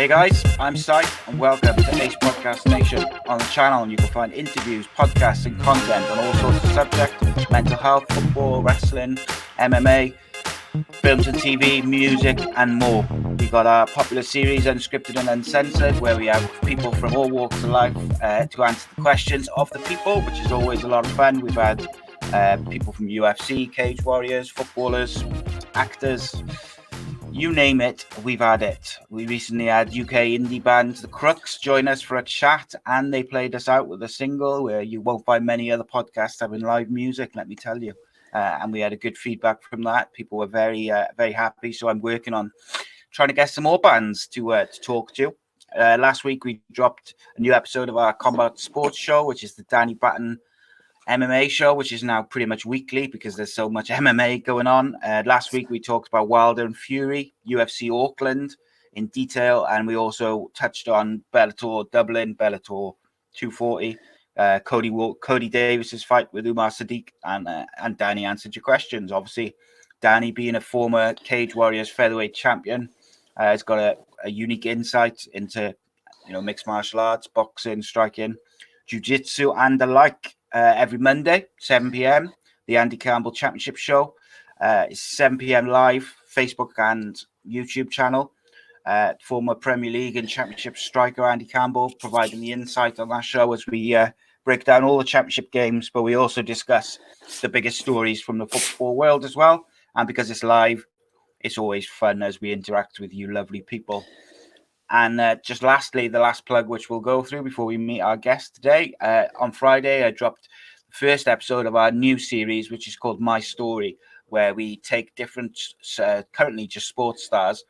Hey guys, I'm Si and welcome to A.C.E Podcast Nation. On the channel you can find interviews, podcasts and content on all sorts of subjects: mental health, football, wrestling, MMA, films and TV, music and more. We've got our popular series Unscripted and Uncensored, where we have people from all walks of life to answer the questions of the people, which is always a lot of fun. We've had people from UFC, cage warriors, footballers, actors, you name it, we've had it. We recently had UK indie band The Crooks join us for a chat, and they played us out with a single where you won't find many other podcasts having live music, let me tell you. And we had a good feedback from that. People were very happy. So I'm working on trying to get some more bands to talk to. Last week we dropped a new episode of our Combat Sports Show, which is the Danny Batten MMA show, which is now pretty much weekly because there's so much MMA going on. Last week we talked about Wilder and Fury, UFC Auckland in detail, and we also touched on Bellator Dublin, Bellator 240, Cody Davis's fight with Umar Sadiq, and Danny answered your questions. Obviously, Danny, being a former Cage Warriors featherweight champion, has got a unique insight into mixed martial arts, boxing, striking, jiu-jitsu, and the like. Every Monday, 7 p.m, the Andy Campbell Championship Show. It's 7 p.m. live, Facebook and YouTube channel. Former Premier League and Championship striker Andy Campbell providing the insight on that show as we break down all the championship games, but we also discuss the biggest stories from the football world as well. And because it's live, it's always fun as we interact with you lovely people. And just lastly, the last plug, which we'll go through before we meet our guest today. On Friday, I dropped the first episode of our new series, which is called My Story, where we take different, currently just sports stars,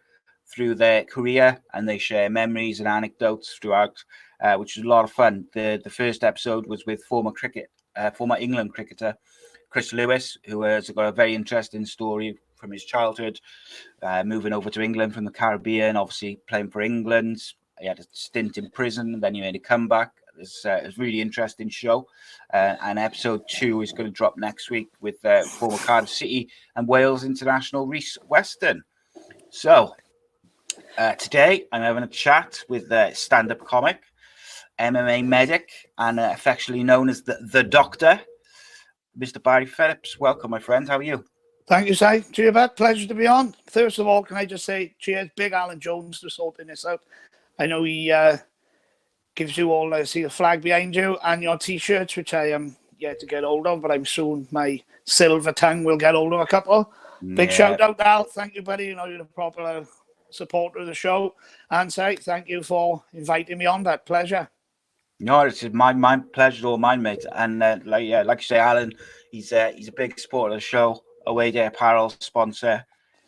through their career, and they share memories and anecdotes throughout, which was a lot of fun. The first episode was with former England cricketer Chris Lewis, who has got a very interesting story from his childhood, moving over to England from the Caribbean, obviously playing for England. He had a stint in prison, and then he made a comeback. It's a really interesting show. And episode 2 is going to drop next week with former Cardiff City and Wales international Rhys Weston. So today I'm having a chat with stand-up comic, MMA medic, and affectionately known as the Doctor, Mr. Barrie Phillips. Welcome, my friend. How are you? Thank you, Si. Cheers, bud. Pleasure to be on. First of all, can I just say cheers, Big Alan Jones, for sorting this out. I know he gives you all, see the flag behind you and your T-shirts, which I am yet to get hold of, but I'm soon, my silver tongue will get hold of a couple. Yeah. Big shout out, Al. Thank you, buddy. You're a proper supporter of the show. And Si, thank you for inviting me on. That pleasure. No, it's my pleasure, all mine, mate. And like you say, Alan, he's a big supporter of the show. Away Day Apparel sponsor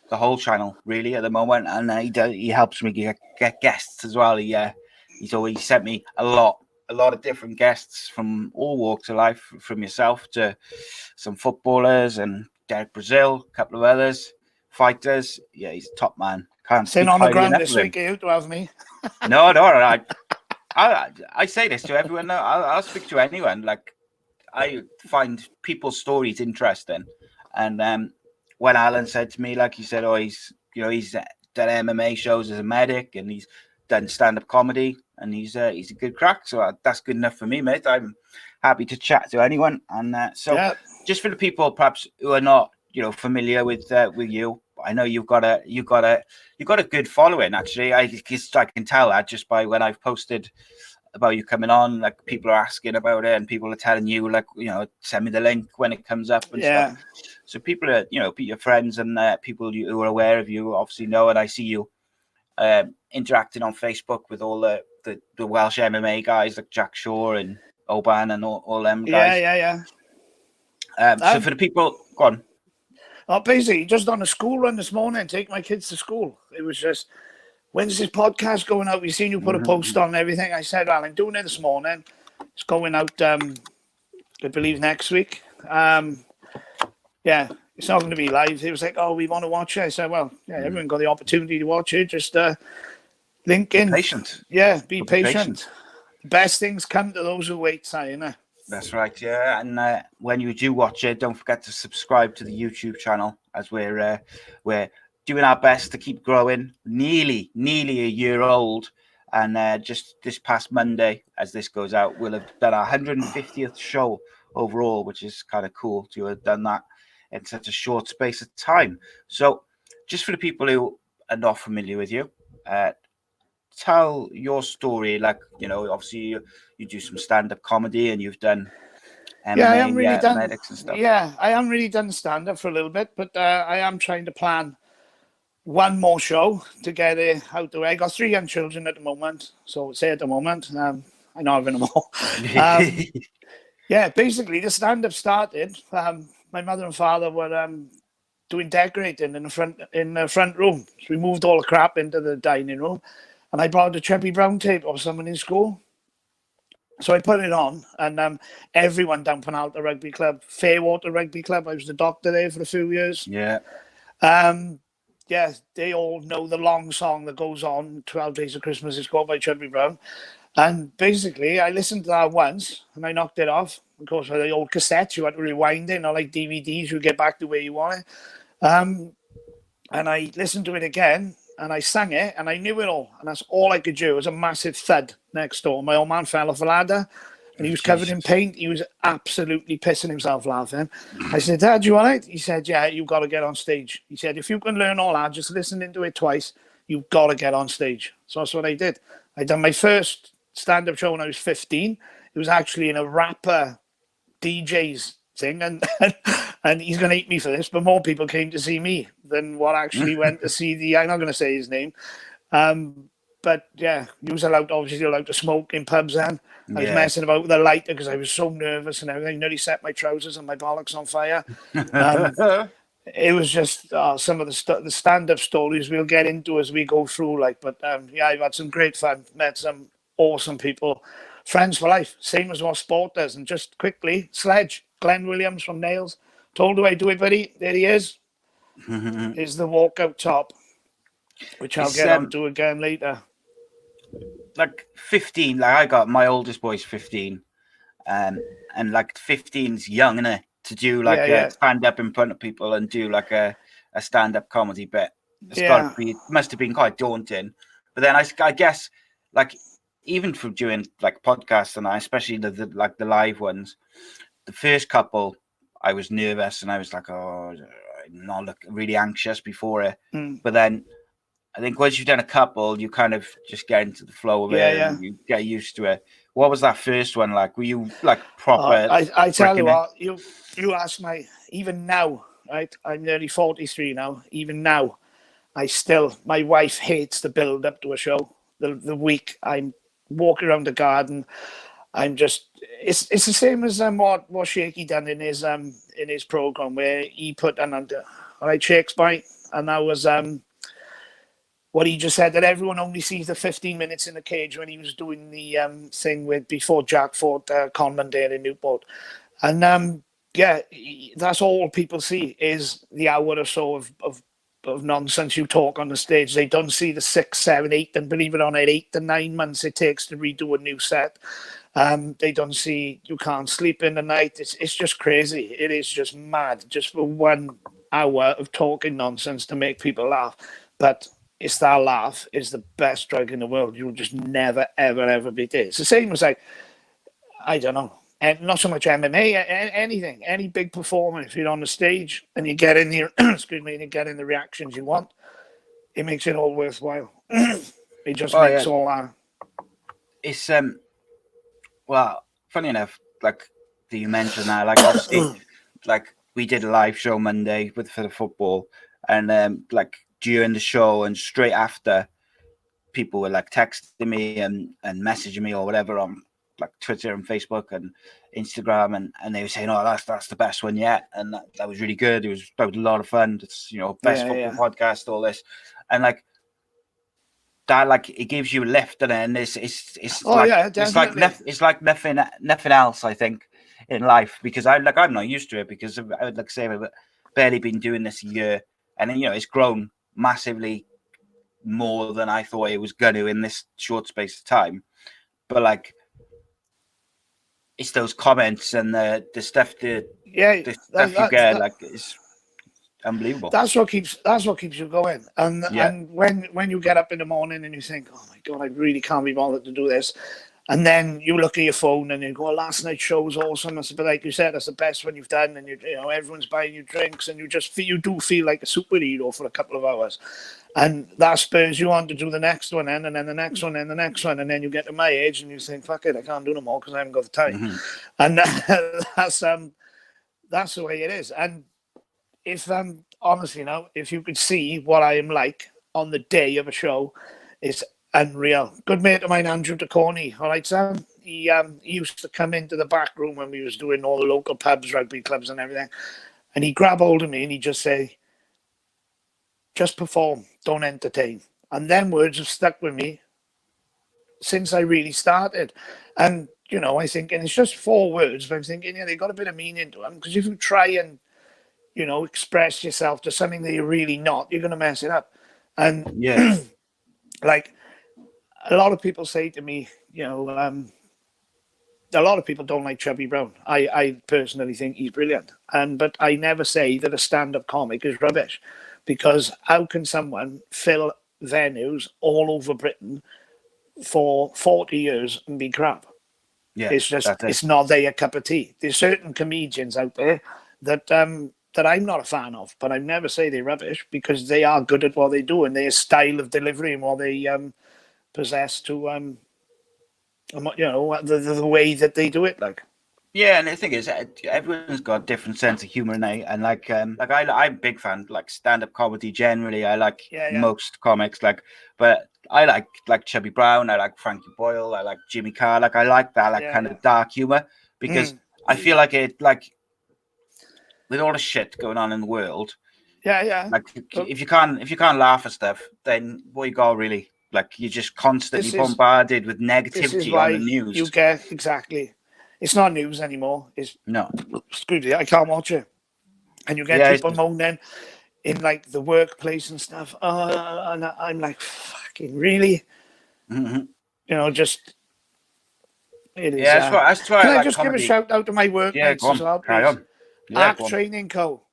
the whole channel really at the moment, and he helps me get guests as well. He's always sent me a lot of different guests from all walks of life, from yourself to some footballers and Derek Brazil, a couple of others, fighters. Yeah, he's a top man. Can't sit on the ground this week, you to have me. No, I say this to everyone. I'll speak to anyone. Like, I find people's stories interesting. And when Alan said to me, like he said, he's done MMA shows as a medic, and he's done stand-up comedy, and he's a good crack. So that's good enough for me, mate. I'm happy to chat to anyone. And just for the people perhaps who are not familiar with you, I know you've got a good following. Actually, I can tell that just by when I've posted about you coming on, like people are asking about it, and people are telling you, like, send me the link when it comes up and stuff. So people are, your friends and people who are aware of you obviously know, and I see you interacting on Facebook with all the Welsh MMA guys like Jack Shaw and Oban and all them guys. So for the people, go on. Basically, just on a school run this morning, take my kids to school. It was just, when's this podcast going out? We've seen you put a post on and everything. I said, well, I'm doing it this morning. It's going out, I believe, next week. It's not going to be live. It was like, we want to watch it. I said, well, everyone got the opportunity to watch it. Just link in. Be patient. Yeah, be patient. The best things come to those who wait, innit? That's right, yeah. And when you do watch it, don't forget to subscribe to the YouTube channel, as we're doing our best to keep growing. Nearly a year old, And just this past Monday, as this goes out, we'll have done our 150th show overall, which is kind of cool to have done that in such a short space of time. So, just for the people who are not familiar with you, tell your story. Like, obviously you do some stand-up comedy, and you've done MMA, Yeah, I am really done. medics and stuff. Yeah, I am really done stand-up for a little bit, but I am trying to plan one more show to get it out the way. I got 3 young children at the moment, so say at the moment. I know having them all. Yeah, basically the stand-up started. My mother and father were doing decorating in the front room. So we moved all the crap into the dining room, and I brought a Chubby Brown tape of someone in school. So I put it on, and everyone down Penalta Rugby Club, Fairwater Rugby Club, I was the doctor there for a few years. Yeah. Yeah, they all know the long song that goes on, 12 Days of Christmas is called by Chubby Brown. And basically, I listened to that once, and I knocked it off. Of course, with the old cassettes, you had to rewind it, not like DVDs, you get back the way you want it. And I listened to it again, and I sang it, and I knew it all. And that's all I could do. It was a massive thud next door. My old man fell off a ladder, and he was covered in paint. He was absolutely pissing himself laughing. I said, Dad, you all right? He said, yeah, you've got to get on stage. He said, if you can learn all that, just listening to it twice, you've got to get on stage. So that's what I did. I done my first stand-up show when I was 15. It was actually in a rapper DJ's thing, and he's going to hate me for this, but more people came to see me than what actually went to see I'm not going to say his name. But yeah, he was obviously allowed to smoke in pubs then. I was messing about with a lighter because I was so nervous and everything. I nearly set my trousers and my bollocks on fire. It was just some of the stand-up stories we'll get into as we go through. But yeah, I've had some great fun, met some awesome people, friends for life, same as what sport does. And just quickly, Sledge, Glenn Williams from Nails, told you I do it, buddy. There he is. Is the walkout top, which I'll get onto again later. Like 15, like I got my oldest boy's 15, and like 15's young, isn't it? To do like a stand up in front of people and do like a stand-up comedy bit. It must have been quite daunting. But then I guess like even for doing like podcasts and especially the live ones, the first couple I was nervous and I was like, I'm not really anxious before it. But then I think once you've done a couple, you kind of just get into the flow of it and you get used to it. What was that first one like? Were you like proper? I tell you what, you ask even now, right? I'm nearly 43 now. Even now, my wife hates the build up to a show. The week I'm walking around the garden, it's the same as what Shaky done in his program where he put under, all right, Shakespeare, and that was what he just said, that everyone only sees the 15 minutes in the cage when he was doing the thing before Jack fought Conman there in Newport. And that's all people see is the hour or so of nonsense you talk on the stage. They don't see the 6, 7, 8, and believe it or not, 8 to 9 months it takes to redo a new set. They don't see you can't sleep in the night. It's just crazy. It is just mad, just for 1 hour of talking nonsense to make people laugh. But it's that laugh is the best drug in the world. You'll just never, ever, ever beat it. It's the same as I don't know, and not so much MMA, anything, any big performer. If you're on the stage and you get in the, and you get in the reactions you want, it makes it all worthwhile. It just makes all that. It's well, funny enough, like do you mention that? Like obviously, like we did a live show Monday for the football, and like during the show and straight after, people were like texting me and messaging me or whatever on like Twitter and Facebook and Instagram, and they were saying, "Oh, that's the best one yet," and that was really good. It was a lot of fun. It's best football podcast, all this, and like that, like it gives you a lift, and it's like nothing else. I think in life because I'm not used to it because I would like say I've barely been doing this a year, and then it's grown massively more than I thought it was going to in this short space of time. But like, it's those comments and the stuff you get. Like, unbelievable. That's what keeps you going. And when you get up in the morning and you think, oh my God, I really can't be bothered to do this. And then you look at your phone and you go, last night's show was awesome. But like you said, that's the best one you've done. And you know, everyone's buying you drinks, and you do feel like a superhero for a couple of hours. And that spurs you on to do the next one, and then the next one, and the next one. And then you get to my age and you think, fuck it, I can't do no more because I haven't got the time. Mm-hmm. And that's the way it is. And if honestly now, if you could see what I am like on the day of a show, it's unreal. Good mate of mine, Andrew DeCorney. All right, Sam. He used to come into the back room when we was doing all the local pubs, rugby clubs, and everything, and he'd grab hold of me and he'd just say, "Just perform, don't entertain." And them words have stuck with me since I really started. And you know, I think, and it's just 4 words, but I'm thinking, yeah, they got a bit of meaning to them, because if you try and, you know, express yourself to something that you're really not, you're going to mess it up. And Yeah. like a lot of people say to me, you know, a lot of people don't like Chubby Brown. I personally think he's brilliant. But I never say that a stand-up comic is rubbish, because how can someone fill venues all over Britain for 40 years and be crap? Yeah, It's just, it's not their cup of tea. There's certain comedians out there that that I'm not a fan of, but I never say they're rubbish, because they are good at what they do, and their style of delivery and what they possess to, you know, the way that they do it. Like, yeah, and the thing is, everyone's got a different sense of humor, and like I'm a big fan, like stand-up comedy generally. I like most comics, like, but I like Chubby Brown, I like Frankie Boyle, I like Jimmy Carr, like I like that kind of dark humor, because I feel like it, like, with all the shit going on in the world, like if you can't laugh at stuff, then what you got really, like, you're just constantly bombarded with negativity on the news. You get exactly. It's not news anymore. It's no. Screw it. I can't watch it. And you get people moaning in like the workplace and stuff. And I'm like, fucking really? Mm-hmm. You know, just it is. Yeah, that's why. Can I I like just comedy. give a shout out to my workmates as well, please? Carry on. Yeah, Arc Training Co.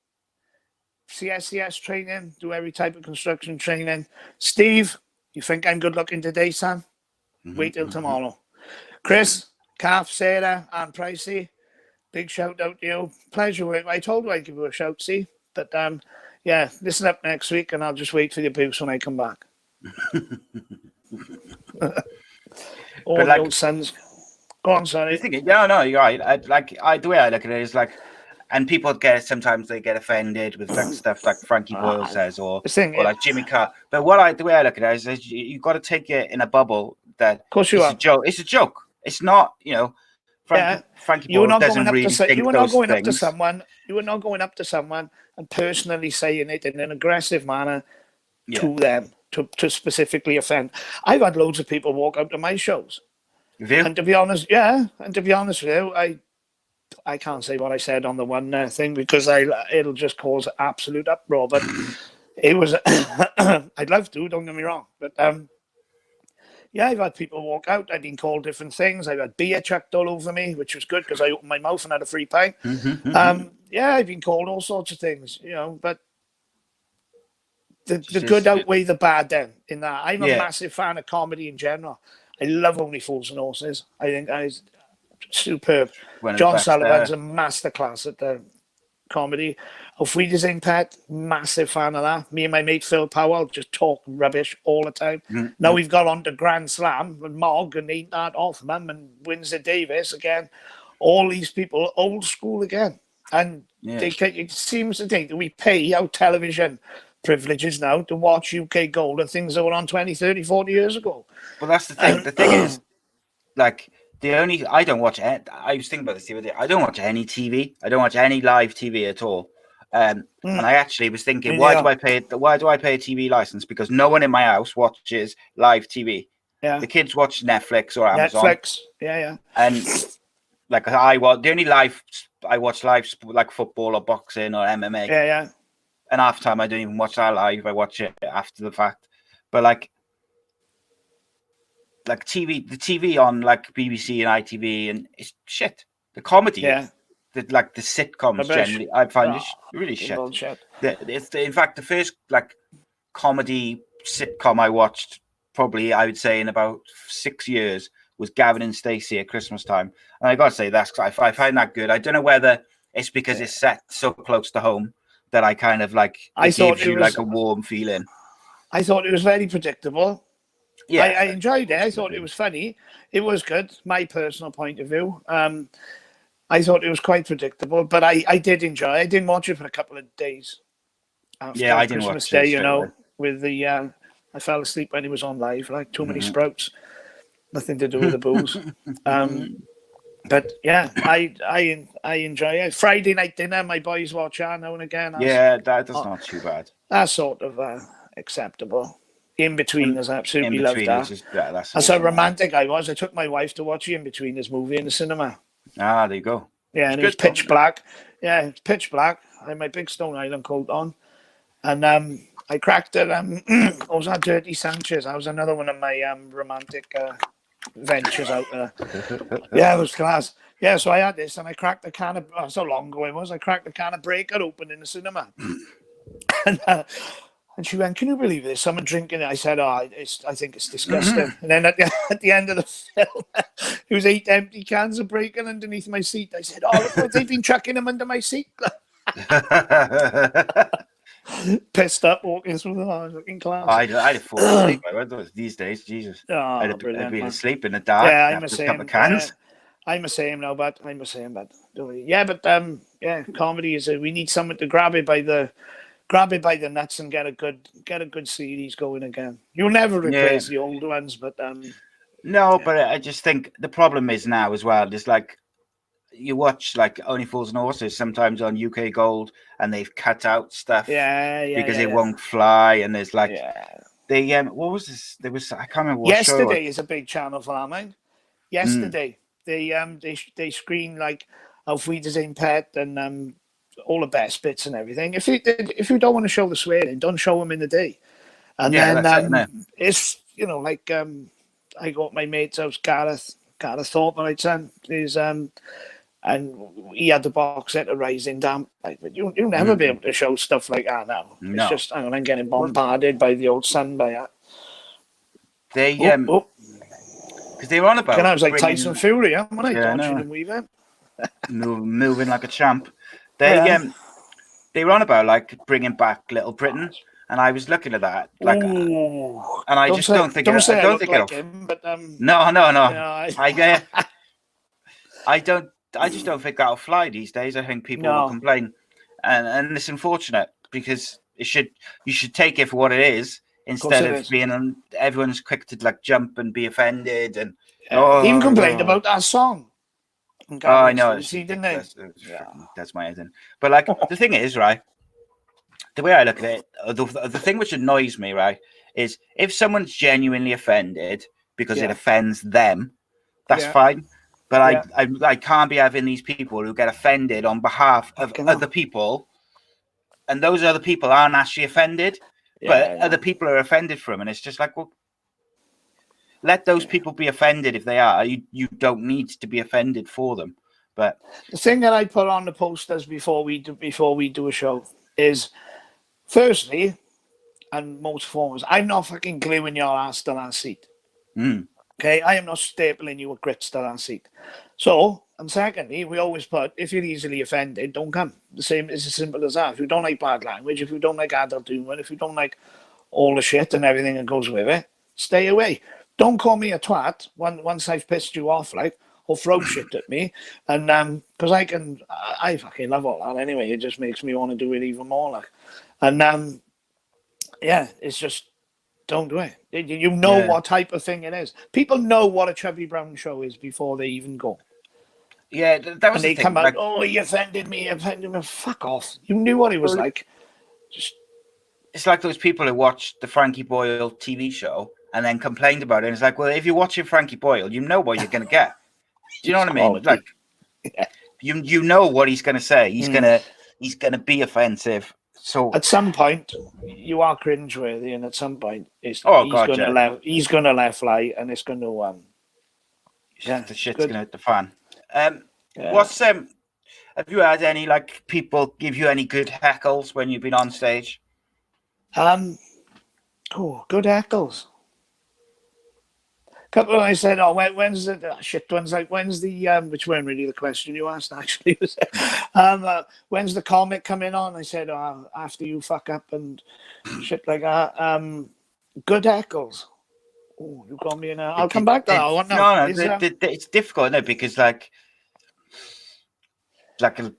CSCS training, do every type of construction training. Steve, you think I'm good looking today, Sam? Wait till tomorrow. Chris, Calf, Sarah, and Pricey, big shout out to you. Pleasure. I told you I'd give you a shout, see? But yeah, listen up next week, and I'll just wait for your boots when I come back. All the old sons. Go on, sorry. No, you're right. The way I look at it is like, and people sometimes they get offended with like stuff like Frankie Boyle says, or like Jimmy Carr. But the way I look at it is you've got to take it in a bubble that of course you it's a joke. It's a joke. It's not, you know. Frankie Boyle doesn't really think those things. You were not going up to someone and personally saying it in an aggressive manner to them to specifically offend. I've had loads of people walk out to my shows. And to be honest, with you, I can't say what I said on the one thing, because it'll just cause absolute uproar. But it was, I'd love to, don't get me wrong. But yeah, I've had people walk out. I've been called different things. I've had beer chucked all over me, which was good because I opened my mouth and had a free pint. Yeah, I've been called all sorts of things, you know, but the good outweigh the bad then in that. I'm a massive fan of comedy in general. I love Only Fools and Horses. I think it's superb. John Sullivan's a masterclass at the comedy. Auf Wiedersehen, Pet, massive fan of that. Me and my mate Phil Powell just talk rubbish all the time. Now we've got on to Grand Slam and Mog and Ain't That Hoffman and Windsor Davis again. All these people, old school again. And it seems to think that we pay our television privileges now to watch UK Gold and things that were on 20, 30, 40 years ago. Well, that's the thing. The thing is, like, I don't watch it. I was thinking about this the other day. I don't watch any TV. I don't watch any live TV at all. And I actually was thinking, why do I pay a TV license? Because no one in my house watches live TV. Yeah. The kids watch Netflix or Amazon. Netflix. Yeah. And like the only live I watch live, like football or boxing or MMA. Yeah. And half the time I don't even watch that live. I watch it after the fact. But like TV, the TV on like BBC and ITV, and it's shit. The comedy the sitcoms Rubbish. generally, I find is really shit. Bullshit. In fact, the first like comedy sitcom I watched, probably I would say in about 6 years, was Gavin and Stacey at Christmas time. And I got to say, I find that good. I don't know whether it's because it's set so close to home that I kind of like, it gives you like a warm feeling. I thought it was very predictable. Yeah, I enjoyed it. I thought it was funny. It was good. My personal point of view. I thought it was quite predictable, but I did enjoy it. I didn't watch it for a couple of days. After I didn't Christmas watch Day, it, with the I fell asleep when it was on live, like too many sprouts. Nothing to do with the booze. But yeah, I enjoy it. Friday night dinner, my boys watch that now and again. That's not too bad. That's sort of acceptable. In-Betweeners, I absolutely love that. That's how romantic I was. I took my wife to watch the In-Betweeners movie in the cinema. Ah, there you go. Yeah, and it was pitch black. Yeah, it's pitch black. I had my big Stone Island coat on. And I cracked it. I was on Dirty Sanchez. That was another one of my romantic ventures out there. Yeah, it was class. Yeah, so I had this and I cracked the can of, that's how long ago it was, I cracked the can of Breaker open in the cinema. And she went, "Can you believe this? Someone drinking it." I said, I think it's disgusting. And then at the end of the film, there was 8 empty cans of Breaker underneath my seat. I said, "Oh, look, they've been chucking them under my seat." Pissed up walking through the line, looking class. I'd have fallen asleep. I went these days, Jesus. I'd been asleep in the dark. Yeah, I'm the same. A couple of cans. I'm the same now, but yeah, but comedy is we need someone to grab it by the nuts and get a good series going again. You'll never replace the old ones, but no, but I just think the problem is now as well. There's like you watch like Only Fools and Horses sometimes on UK Gold, and they've cut out stuff because it won't fly. And there's like they what was this? There was I can't remember. What Yesterday is a big channel for that, mate. Yesterday they screen like Auf Wiedersehen Pet and all the best bits and everything. If you don't want to show the swearing, don't show them in the day. And then it's like I got my mate's house, Gareth Thorpe, my son is and he had the box set of Rising Damp. Like, but you'll never be able to show stuff like that now. No. It's just I'm getting bombarded by the old sun by that. They because they were on about. I was like Tyson Fury, when I dodging and weaving, moving like a champ. They were on about like bringing back Little Britain, and I was looking at that like, and I don't think him, but no. I just don't think that'll fly these days. I think people will complain, and it's unfortunate because you should take it for what it is instead of being everyone's quick to like jump and be offended and even complained about that song. I know. That's my thing. But like the thing is, right? The way I look at it, the thing which annoys me, right, is if someone's genuinely offended because it offends them, that's fine. But I can't be having these people who get offended on behalf of other people, and those other people aren't actually offended, but other people are offended from, and it's just like, well, let those people be offended if they are. You don't need to be offended for them. But the thing that I put on the posters before we do a show is, firstly, and most foremost, I'm not fucking gluing your ass to that seat. Okay, I am not stapling you with grits to that seat. So, and secondly, we always put, if you're easily offended, don't come. It's as simple as that. If you don't like bad language, if you don't like adult humor, if you don't like all the shit and everything that goes with it, stay away. Don't call me a twat once I've pissed you off, like, or throw shit at me. And because I fucking love all that anyway. It just makes me want to do it even more, like. And it's just, don't do it. You know what type of thing it is. People know what a Chubby Brown show is before they even go. Yeah, that was. And they come out, he offended me. Fuck off. You knew what he was like. It's like those people who watched the Frankie Boyle TV show and then complained about it. And it's like, well, if you're watching Frankie Boyle, you know what you're going to get. Do you know what I mean? Like, you know what he's going to say. He's gonna be offensive. So at some point, you are cringeworthy, and at some point, he's going to let fly, and it's going to the shit's going to hit the fan. What's Have you had any like people give you any good heckles when you've been on stage? Good heckles. Couple I said, when's when's the which weren't really the question you asked actually. When's the comic coming on? I said, after you fuck up and shit like that. Good heckles. Oh, you got me in I'll come back to that one now. It's difficult, isn't it? Because like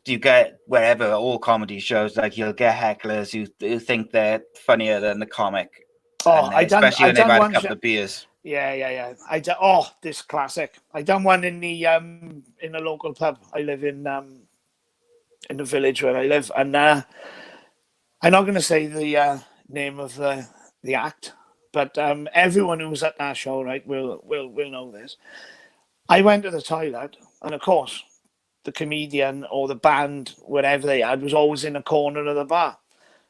you get wherever all comedy shows, like you'll get hecklers who think they're funnier than the comic. Especially when they've had a couple of beers. Yeah. This classic. I done one in the local pub. I live in the village where I live, and I'm not going to say the name of the act, but everyone who was at that show, right, will know this. I went to the toilet, and of course, the comedian or the band, whatever they had, was always in a corner of the bar,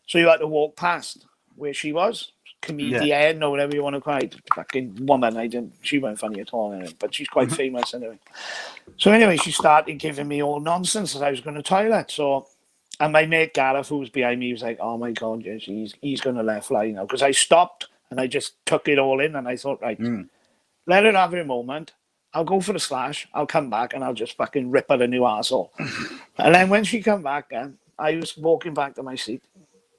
so you had to walk past where she was. Comedian or whatever you want to call it, fucking woman. She wasn't funny at all, anyway, but she's quite famous anyway. So anyway, she started giving me all nonsense that I was going to toilet. So, and my mate Gareth, who was behind me, was like, "Oh my god, yes, he's going to let fly now." Because I stopped and I just took it all in, and I thought, right, let her have her moment. I'll go for the slash. I'll come back and I'll just fucking rip her a new arsehole. And then when she come back, I was walking back to my seat.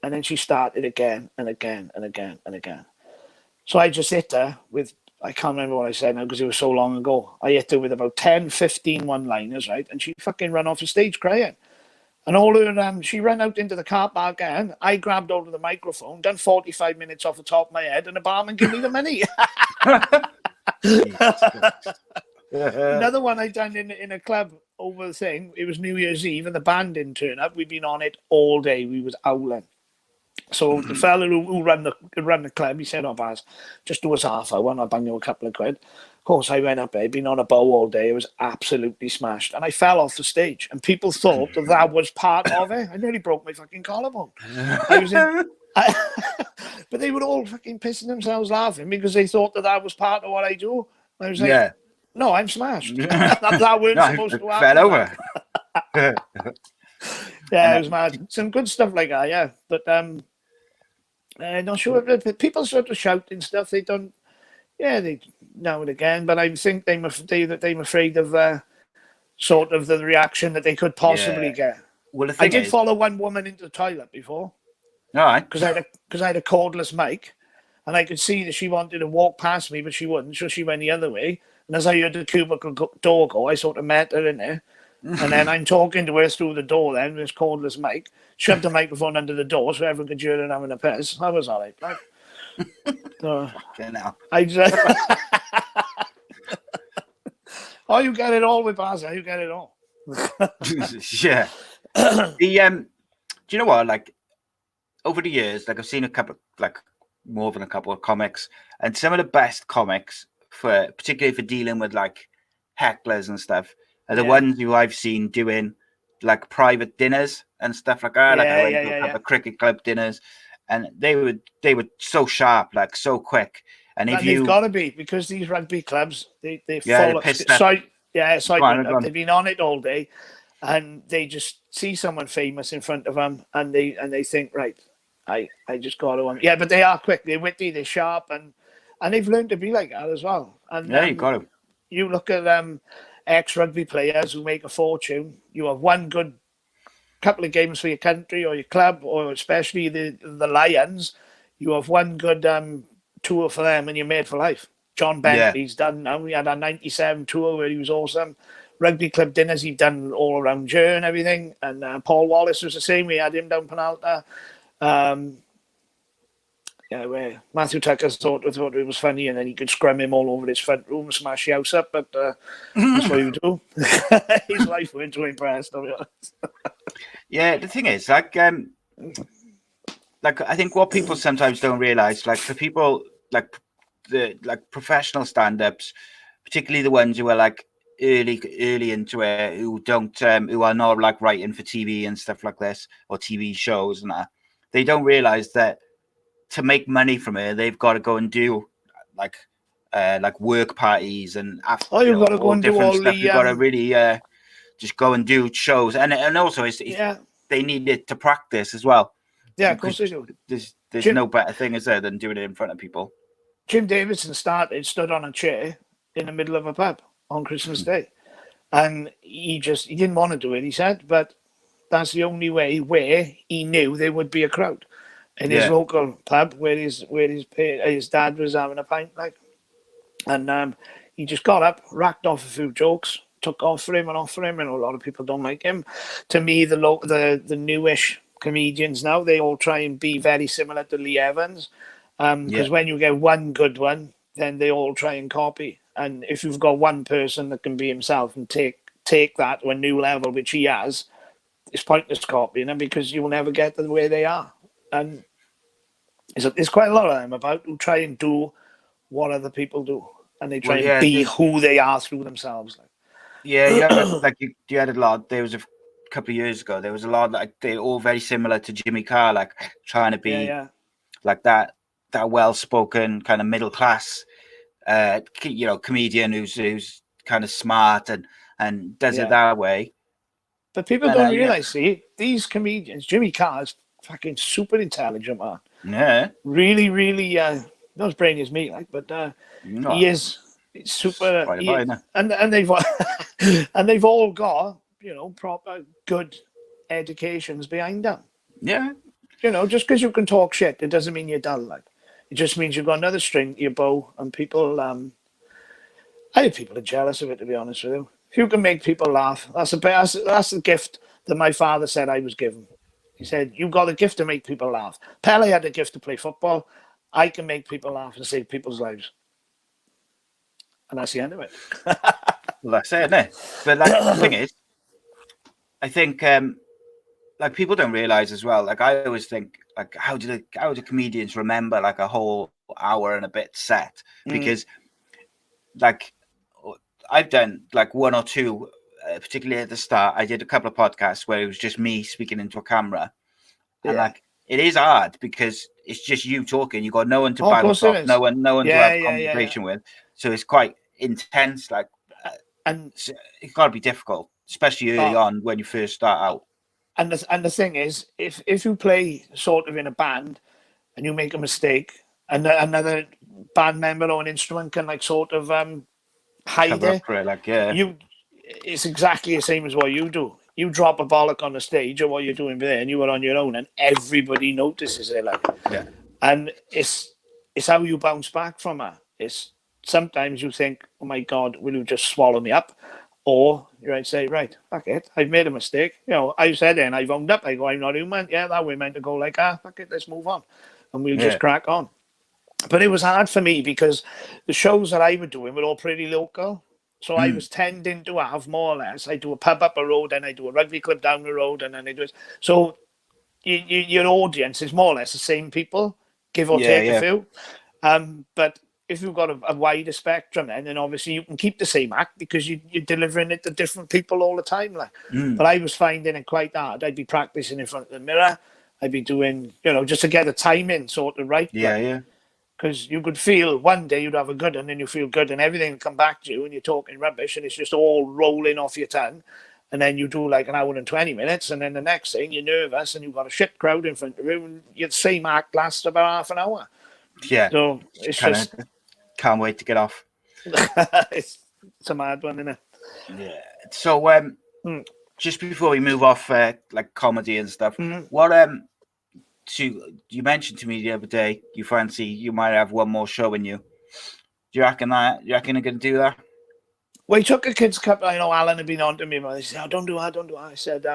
And then she started again and again and again and again. So I just hit her with, I can't remember what I said now because it was so long ago. I hit her with about 10, 15 one-liners, right? And she fucking ran off the stage crying. And all her, she ran out into the car park again. I grabbed hold of the microphone, done 45 minutes off the top of my head, and the barman gave me the money. Another one I done in a club over the thing. It was New Year's Eve and the band didn't turn up. We'd been on it all day. We was howling. So the fella who ran the club, he said, "Oh, Baz, just do us half hour and I'll bang you a couple of quid." Of course, I went up there, been on a bow all day. It was absolutely smashed. And I fell off the stage. And people thought that was part of it. I nearly broke my fucking collarbone. But they were all fucking pissing themselves laughing because they thought that was part of what I do. And I was like, no, I'm smashed. that weren't supposed to happen. Fell over. Yeah, it was mad. Some good stuff like that, yeah. But I'm not sure if people sort of shout and stuff. They don't. Yeah, they now and again. But I think they're afraid of sort of the reaction that they could possibly get. Well, the I thing did follow one woman into the toilet before. All right. Because I had a cordless mic, and I could see that she wanted to walk past me, but she wouldn't. So she went the other way. And as I heard the cubicle door go, I sort of met her in there. And then I'm talking to her through the door then, with this cordless mic, shoved the microphone under the door so everyone could hear her having a piss. That was all right. I just... Oh, you get it all with Baza. You get it all. Yeah. Do you know what? Like, over the years, like I've seen a couple, like more than a couple of comics, and some of the best comics particularly for dealing with like hecklers and stuff, are the ones who I've seen doing like private dinners and stuff like that. I went to a couple of cricket club dinners, and they were so sharp, like so quick. And if they've got to be, because these rugby clubs, they follow. They've been on it all day, and they just see someone famous in front of them, and they think, right, I just got to. Yeah, but they are quick. They're witty. They're sharp, and they've learned to be like that as well. And you got to. You look at ex-rugby players who make a fortune. You have one good couple of games for your country or your club, or especially the Lions. You have one good tour for them, and you're made for life. John Bentley's done now. We had a 97 tour where he was awesome. Rugby club dinners, he'd done all around here and everything. And Paul Wallace was the same. We had him down Penalta. Where Matthew Tucker thought it was funny, and then he could scrum him all over his front room, smash the house up. But that's what you do. His life weren't too impressed, to be honest. Yeah, the thing is, like I think what people sometimes don't realize, like for people like professional stand-ups, particularly the ones who are like early into it, who are not like writing for TV and stuff like this, or TV shows and that, they don't realize that to make money from it, they've got to go and do like work parties and you've got to go and do all stuff. You've got to really just go and do shows, and also they need it to practice as well. Yeah, of course they do. There's no better thing, is there, than doing it in front of people. Jim Davidson stood on a chair in the middle of a pub on Christmas Day, and he didn't want to do it. He said, but that's the only way where he knew there would be a crowd in his local pub where his dad was having a pint, like, and he just got up, racked off a few jokes, took off for him, and a lot of people don't like him. To me, the newish comedians now, they all try and be very similar to Lee Evans, because when you get one good one, then they all try and copy. And if you've got one person that can be himself and take that to a new level, which he has, it's pointless copying them because you'll never get to the way they are. And there's quite a lot of them about who try and do what other people do, and they try and be who they are through themselves. You had a lot. There was a couple of years ago. There was a lot like they're all very similar to Jimmy Carr, like trying to be like that well-spoken kind of middle class, comedian who's kind of smart and does it that way. But people don't realize, see, these comedians, Jimmy Carr's fucking super intelligent, man. Yeah. Really, really, not as brainy as me, like, but he is super. And they've and they've all got, proper good educations behind them. Yeah. Just because you can talk shit, it doesn't mean you're dull. Like, it just means you've got another string to your bow, and people. I think people are jealous of it, to be honest with you. If you can make people laugh, that's the gift that my father said I was given. He said, you've got a gift to make people laugh. Pele had a gift to play football. I can make people laugh and save people's lives. And that's the end of it. Well, that's it, isn't it? But the thing is, I think people don't realize as well. Like, I always think, like, how do comedians remember like a whole hour and a bit set? Because like, I've done like one or two, particularly at the start. I did a couple of podcasts where it was just me speaking into a camera, and like, it is hard because it's just you talking. You got no one to battle off, no one to have conversation with. So it's quite intense. Like, and it's got to be difficult, especially early on when you first start out. And the thing is, if you play sort of in a band and you make a mistake, and another band member or an instrument can like sort of hide it. It's exactly the same as what you do. You drop a bollock on the stage or what you're doing there, and you are on your own, and everybody notices it. Like, and it's how you bounce back from it. It's sometimes you think, oh my God, will you just swallow me up? Or you might say, right, fuck it, I've made a mistake. I said it and I've owned up. I go, I'm not human. Yeah, that way meant to go like, fuck it, let's move on, and we'll just crack on. But it was hard for me because the shows that I was doing were all pretty local. So I was tending to have more or less, I do a pub up a road, and I do a rugby club down the road, and then I do it. So your audience is more or less the same people, give or take a few. But if you've got a wider spectrum, then obviously you can keep the same act because you're delivering it to different people all the time. Like, but I was finding it quite hard. I'd be practicing in front of the mirror. I'd be doing, just to get the timing sort of right. Because you could feel one day you'd have a good one and you feel good and everything will come back to you and you're talking rubbish and it's just all rolling off your tongue. And then you do like an hour and 20 minutes and then the next thing you're nervous and you've got a shit crowd in front of you and your same act lasts about half an hour. Yeah. So it's just... Can't wait to get off. it's a mad one, isn't it? Yeah. So just before we move off like comedy and stuff, what you mentioned to me the other day you fancy you might have one more show in you. Do you reckon you're going to do that? Well, he took a kids cup. I know Alan had been on to me, but he said, don't do that. I said,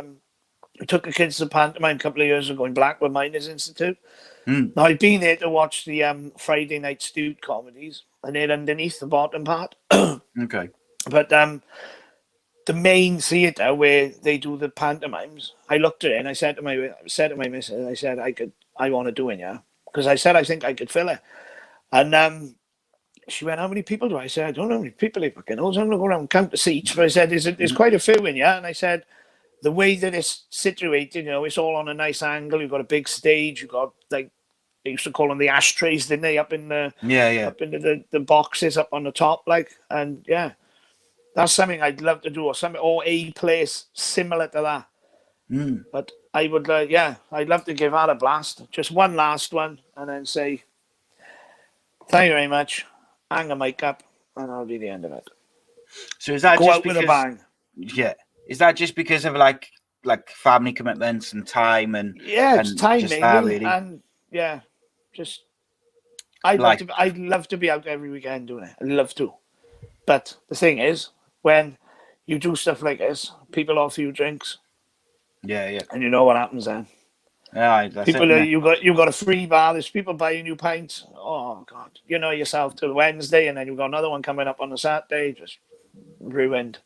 we took the kids to pantomime a couple of years ago in Blackwood Miners Institute. Now, I've been there to watch the Friday night stewed comedies, and they're underneath the bottom part. Okay. But the main theatre where they do the pantomimes, I looked at it and I said to my missus, I said, I want to do it, yeah. Because I said, I think I could fill it. And she went, how many people do I say? I don't know how many people he fucking knows. I'm going to go around and count the seats. But I said, there's quite a few in, yeah. And I said, the way that it's situated, it's all on a nice angle. You've got a big stage. You've got, like, they used to call them the ashtrays, didn't they? Up in the up into the boxes up on the top, like, and yeah. That's something I'd love to do, or a place similar to that. But I would, I'd love to give that a blast. Just one last one, and then say, thank you very much. Hang the mic up, and that'll be the end of it. So is that Go just out because? With a bang. Yeah. Is that just because of like family commitments and time and it's time just mainly, that really? and just I'd love to be out every weekend doing it. I'd love to, but the thing is, when you do stuff like this, people offer you drinks. Yeah. And you know what happens then. Yeah, that's people it, you got a free bar. There's people buying you pints. Oh God, you know yourself till Wednesday, and then you've got another one coming up on a Saturday. Just ruined.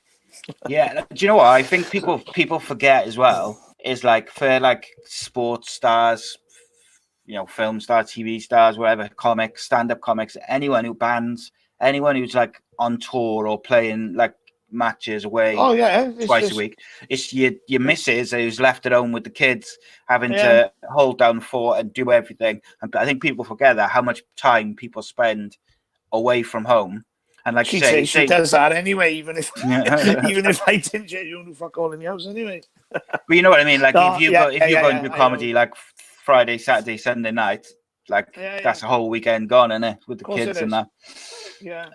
Yeah, do you know what I think people forget as well is like for like sports stars, film stars, TV stars, whatever, comics, stand-up comics, anyone who bands, anyone who's like on tour or playing like matches away twice a week. It's your missus who's left at home with the kids having to hold down the fort and do everything. And I think people forget that how much time people spend away from home. And like she does that anyway, even if I didn't get you on fuck all in the house anyway. But you know what I mean? Like if you go and do comedy like Friday, Saturday, Sunday night, like that's a whole weekend gone, isn't it? With the kids and that. Yeah.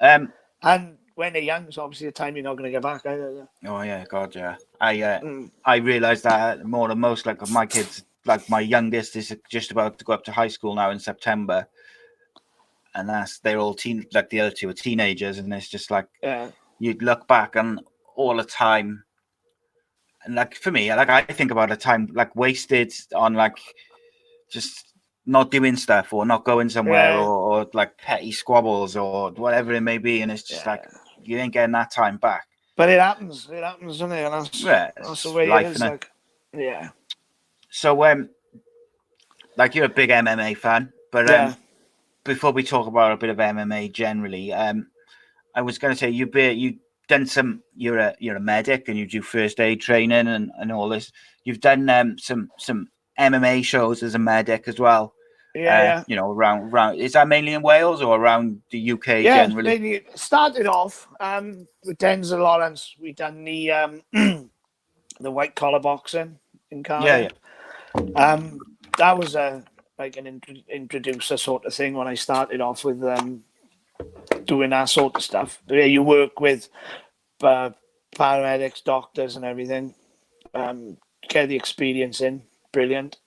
And when they're young, it's obviously a time you're not going to get back either. Oh yeah, God, yeah. I realised that more than most. Like my kids, like my youngest is just about to go up to high school now in September. And they're all the other two are teenagers, and it's just like you'd look back on all the time, and like for me, like I think about a time like wasted on like just not doing stuff or not going somewhere or like petty squabbles or whatever it may be, and it's just like you ain't getting that time back. But it happens, doesn't it? And that's the way life, it is. Like, So like you're a big MMA fan, but before we talk about a bit of MMA generally, I was going to say you've done some. You're a medic and you do first aid training and all this. You've done some MMA shows as a medic as well. Around. Is that mainly in Wales or around the UK generally? Yeah, mainly started off with Denzel Lawrence. We done the the white collar boxing in Cardiff. That was like an introducer sort of thing when I started off with doing that sort of stuff. You work with paramedics, doctors and everything. Get the experience in. Brilliant.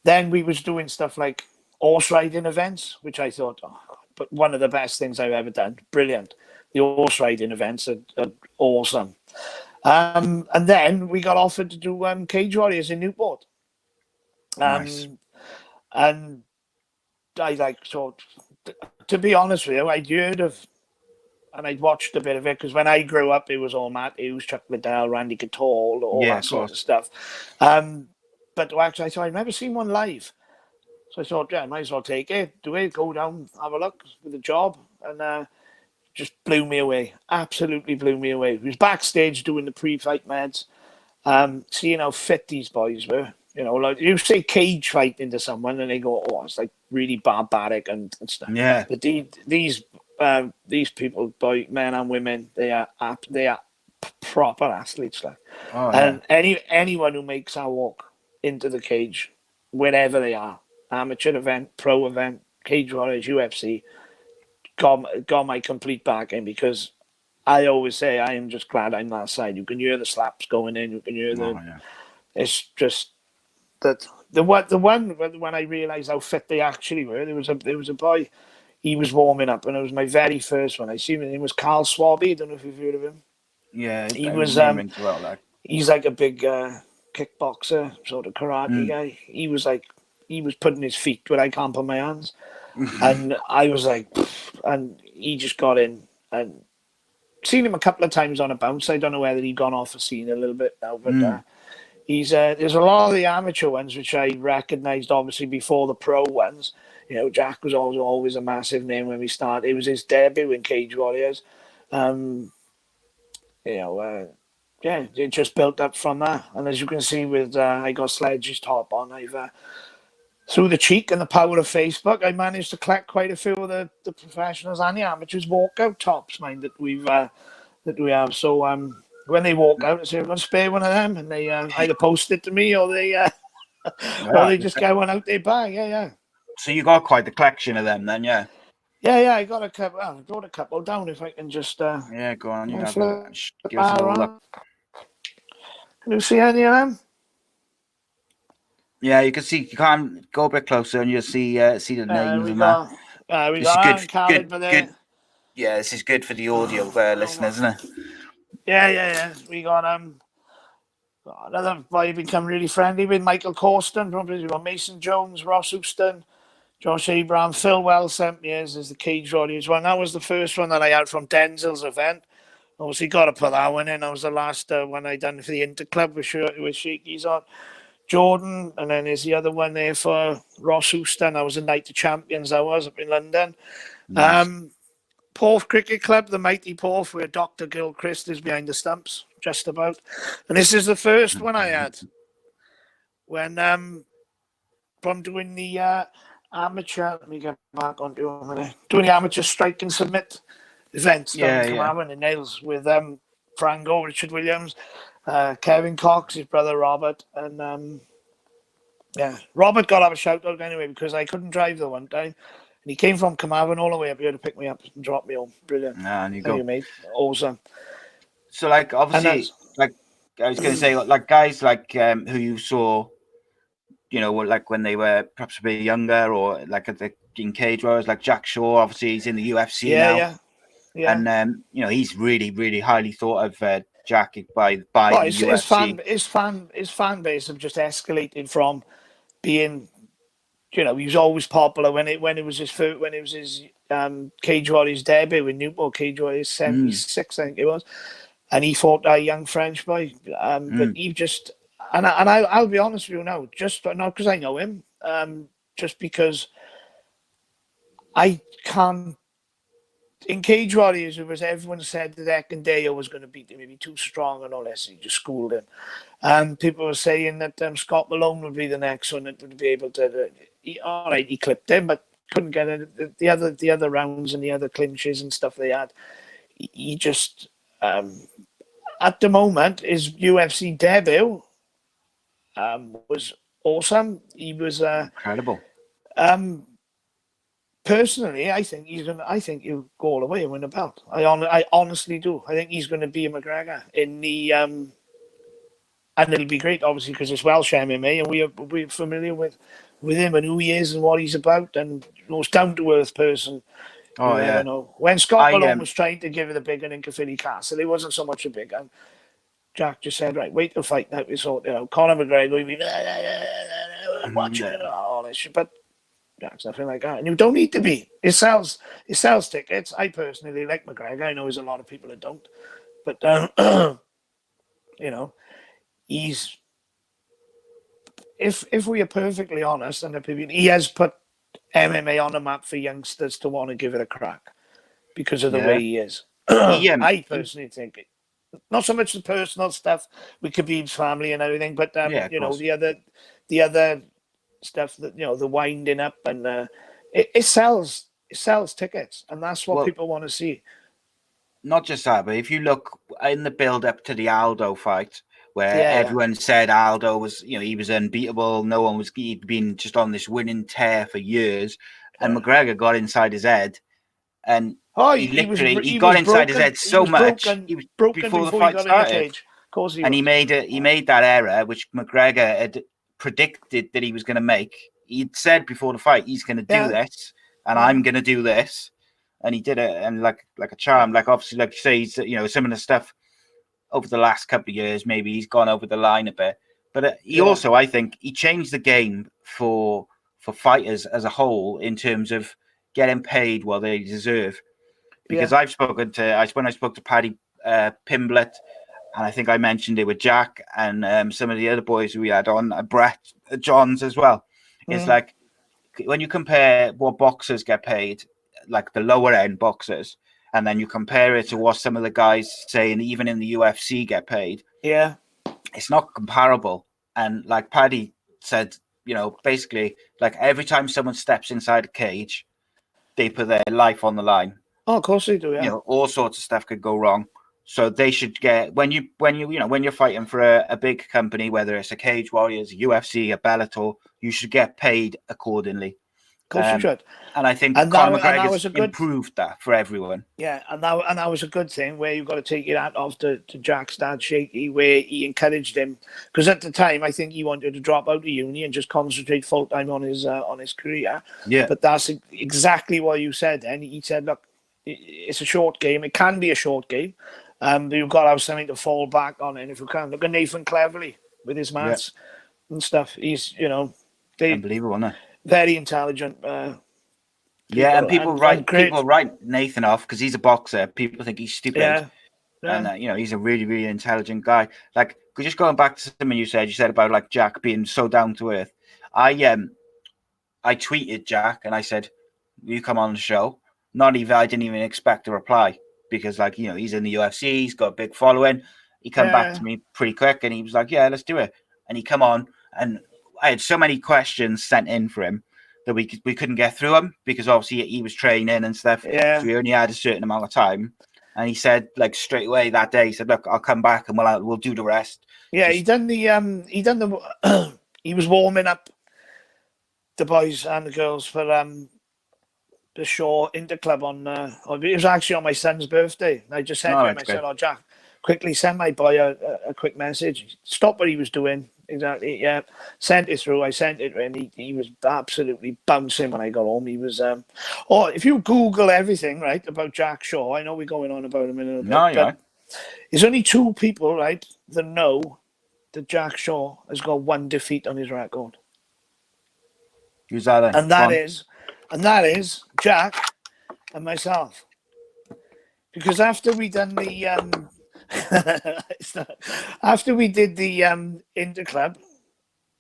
Then we was doing stuff like horse riding events, which I thought, but one of the best things I've ever done. Brilliant. The horse riding events are awesome. And then we got offered to do Cage Warriors in Newport. Nice. And I thought, to be honest with you, I'd heard of, and I'd watched a bit of it, because when I grew up, it was all Matt Hughes, Chuck Liddell, Randy Couture, all that sort of stuff. But actually, I thought I'd never seen one live. So I thought, I might as well take it, do it, go down, have a look with the job. And just blew me away. Absolutely blew me away. He was backstage doing the pre-fight meds. Seeing how fit these boys were. Like you say cage fight into someone and they go, it's like really barbaric and stuff. Yeah. But these people, men and women, they are proper athletes. Like. And anyone who makes our walk into the cage, wherever they are, amateur event, pro event, Cage Warriors, UFC, got my complete backing, because I always say I am just glad I'm that side. You can hear the slaps going in. You can hear It's just that the one when I realised how fit they actually were. There was a boy. He was warming up, and it was my very first one. I seen him. It was Carl Swabby. I don't know if you've heard of him. Yeah, he was. He's like a big kickboxer, sort of karate guy. He was putting his feet where I can't put my hands, and I was like, and he just got in. And seen him a couple of times on a bounce. I don't know whether he'd gone off the scene a little bit now, but he's there's a lot of the amateur ones which I recognised obviously before the pro ones. Jack was always a massive name when we started. It was his debut in Cage Warriors. It just built up from that. And as you can see with I got Sledge's top on, I've through the cheek and the power of Facebook, I managed to collect quite a few of the professionals and the amateurs walkout tops, mind, that that we have. So when they walk out, I say, "I'm going to spare one of them," and they either post it to me or they or they just get one out their bag. Yeah. So you got quite the collection of them then, yeah. Yeah. I got a couple. I brought a couple down. If I can just Yeah, go on. You have give us a that little around. look. Can you see any of them? Yeah, you can see. You can't go a bit closer, and you'll see the names We and got that. we This is got good. Aaron Khalid, but Good. Yeah, this is good for the audio listeners, isn't it? Yeah. We got another guy you've become really friendly with, Michael Corsten. Probably got Mason Jones, Ross Houston, Josh Abraham, Phil Wells sent me his as the cage roddy as well. That was the first one that I had from Denzel's event. Obviously, got to put that one in. That was the last one I done for the Interclub with Shakey's on. Jordan, and then there's the other one there for Ross Houston. That was a Night of Champions. I was up in London. Nice. Porth Cricket Club, the mighty Porth, where Dr. Gilchrist is behind the stumps, just about. And this is the first one I had when from doing the amateur. Let me get back on doing the amateur strike and submit events down in Carmarthen in Nails with Franco, Richard Williams, Kevin Cox, his brother Robert, and Robert got to have a shout out anyway because I couldn't drive the one time. And he came from Carmarthen all the way up here to pick me up and drop me home. Brilliant. And you Thank go. you, mate. Awesome. So, like, obviously, like I was going to say, like guys like who you saw, you know, like when they were perhaps a bit younger, or like at the in cage wars, like Jack Shaw. Obviously, he's in the UFC now. Yeah. And you know, he's really, really highly thought of, Jack by the UFC. His fan base have just escalated from being, you know, he was always popular when it was his Cage Warriors debut with Newport Cage Warriors 76, I think it was, and he fought that young French boy. But he just I'll be honest with you now, just not because I know him, just because I can't. In Cage Warriors, it was everyone said that Ekandeo was going to beat him. He'd be too strong and all this. He just schooled him. And people were saying that Scott Malone would be the next one that would be able to. He clipped him, but couldn't get it. The other rounds and the other clinches and stuff they had. He just at the moment his UFC debut was awesome. He was Incredible. Personally, I think he'll go all the way and win a belt. I honestly do. I think he's going to be a McGregor in the and it'll be great, obviously, because it's Welsh MMA, and we're familiar with him and who he is and what he's about, and most down to earth person. Oh yeah. You know, when Scott Malone was trying to give it a big one in Caerphilly Castle, it wasn't so much a big one. Jack just said, "Right, wait till fight night. We sort it out." Conor McGregor will be watching all this shit, but Jack's nothing like that, and you don't need to be. It sells tickets. I personally like McGregor. I know there's a lot of people that don't, but you know, he's if we are perfectly honest, and he has put MMA on the map for youngsters to want to give it a crack because of the way he is. I personally think it. Not so much the personal stuff with Khabib's family and everything, but you know, the other stuff that, you know, the winding up and it sells tickets, and that's what people want to see. Not just that, but if you look in the build up to the Aldo fight, where everyone said Aldo was, you know, he was unbeatable, no one was, he'd been just on this winning tear for years, and McGregor got inside his head, and he got inside his head so much. He was broken before the fight started. Of course he was. He made that error, which McGregor had predicted that he was going to make. He'd said before the fight, he's going to do this, and I'm going to do this, and he did it, and like a charm. Like, obviously, like you say, he's, you know, some of the stuff over the last couple of years, maybe he's gone over the line a bit, but he also, I think, he changed the game for fighters as a whole in terms of getting paid what they deserve. Because when I spoke to Paddy Pimblett, and I think I mentioned it with Jack and some of the other boys we had on, Brett Johns as well. It's like, when you compare what boxers get paid, like the lower end boxers, and then you compare it to what some of the guys saying even in the UFC get paid, it's not comparable. And like Paddy said, you know, basically, like every time someone steps inside a cage, they put their life on the line. Oh, of course they do, yeah. You know, all sorts of stuff could go wrong. So they should get when you're fighting for a big company, whether it's a Cage Warriors, a UFC, a Bellator, you should get paid accordingly. Of course you should. And I think And Conor that McGregor's was a good, improved that for everyone. yeah, and that was a good thing where you've got to take your hat off to Jack's dad, Shaky, where he encouraged him, because at the time I think he wanted to drop out of uni and just concentrate full time on his career. Yeah. But that's exactly what you said. And he said, look, it's a short game. It can be a short game. But you've got to have something to fall back on. And if you can, look at Nathan Cleverly with his maths and stuff. He's, Unbelievable, isn't it? Very intelligent. Yeah, and people write Nathan off because he's a boxer. People think he's stupid. Yeah. And he's a really, really intelligent guy. Like, just going back to something you said about like Jack being so down to earth. I tweeted Jack and I said, "Will you come on the show?" I didn't even expect a reply because, like, he's in the UFC, he's got a big following. He came back to me pretty quick and he was like, "Yeah, let's do it." And he come on, and I had so many questions sent in for him that we couldn't get through them because obviously he was training and stuff. Yeah. So we only had a certain amount of time. And he said, like, straight away that day, he said, "Look, I'll come back and we'll do the rest." Yeah, he was warming up the boys and the girls for the show Interclub on it was actually on my son's birthday. And I just said to him, I said, "Oh, Jack, quickly send my boy a quick message. Stop what he was doing." Exactly, yeah. Sent it through. I sent it, and he was absolutely bouncing when I got home. He was. If you Google everything, right, about Jack Shaw, I know we're going on about him in a little bit. No, yeah. There's only two people, right, that know that Jack Shaw has got one defeat on his record. Who's that then? And that is Jack and myself. Because after we done the after we did the Interclub,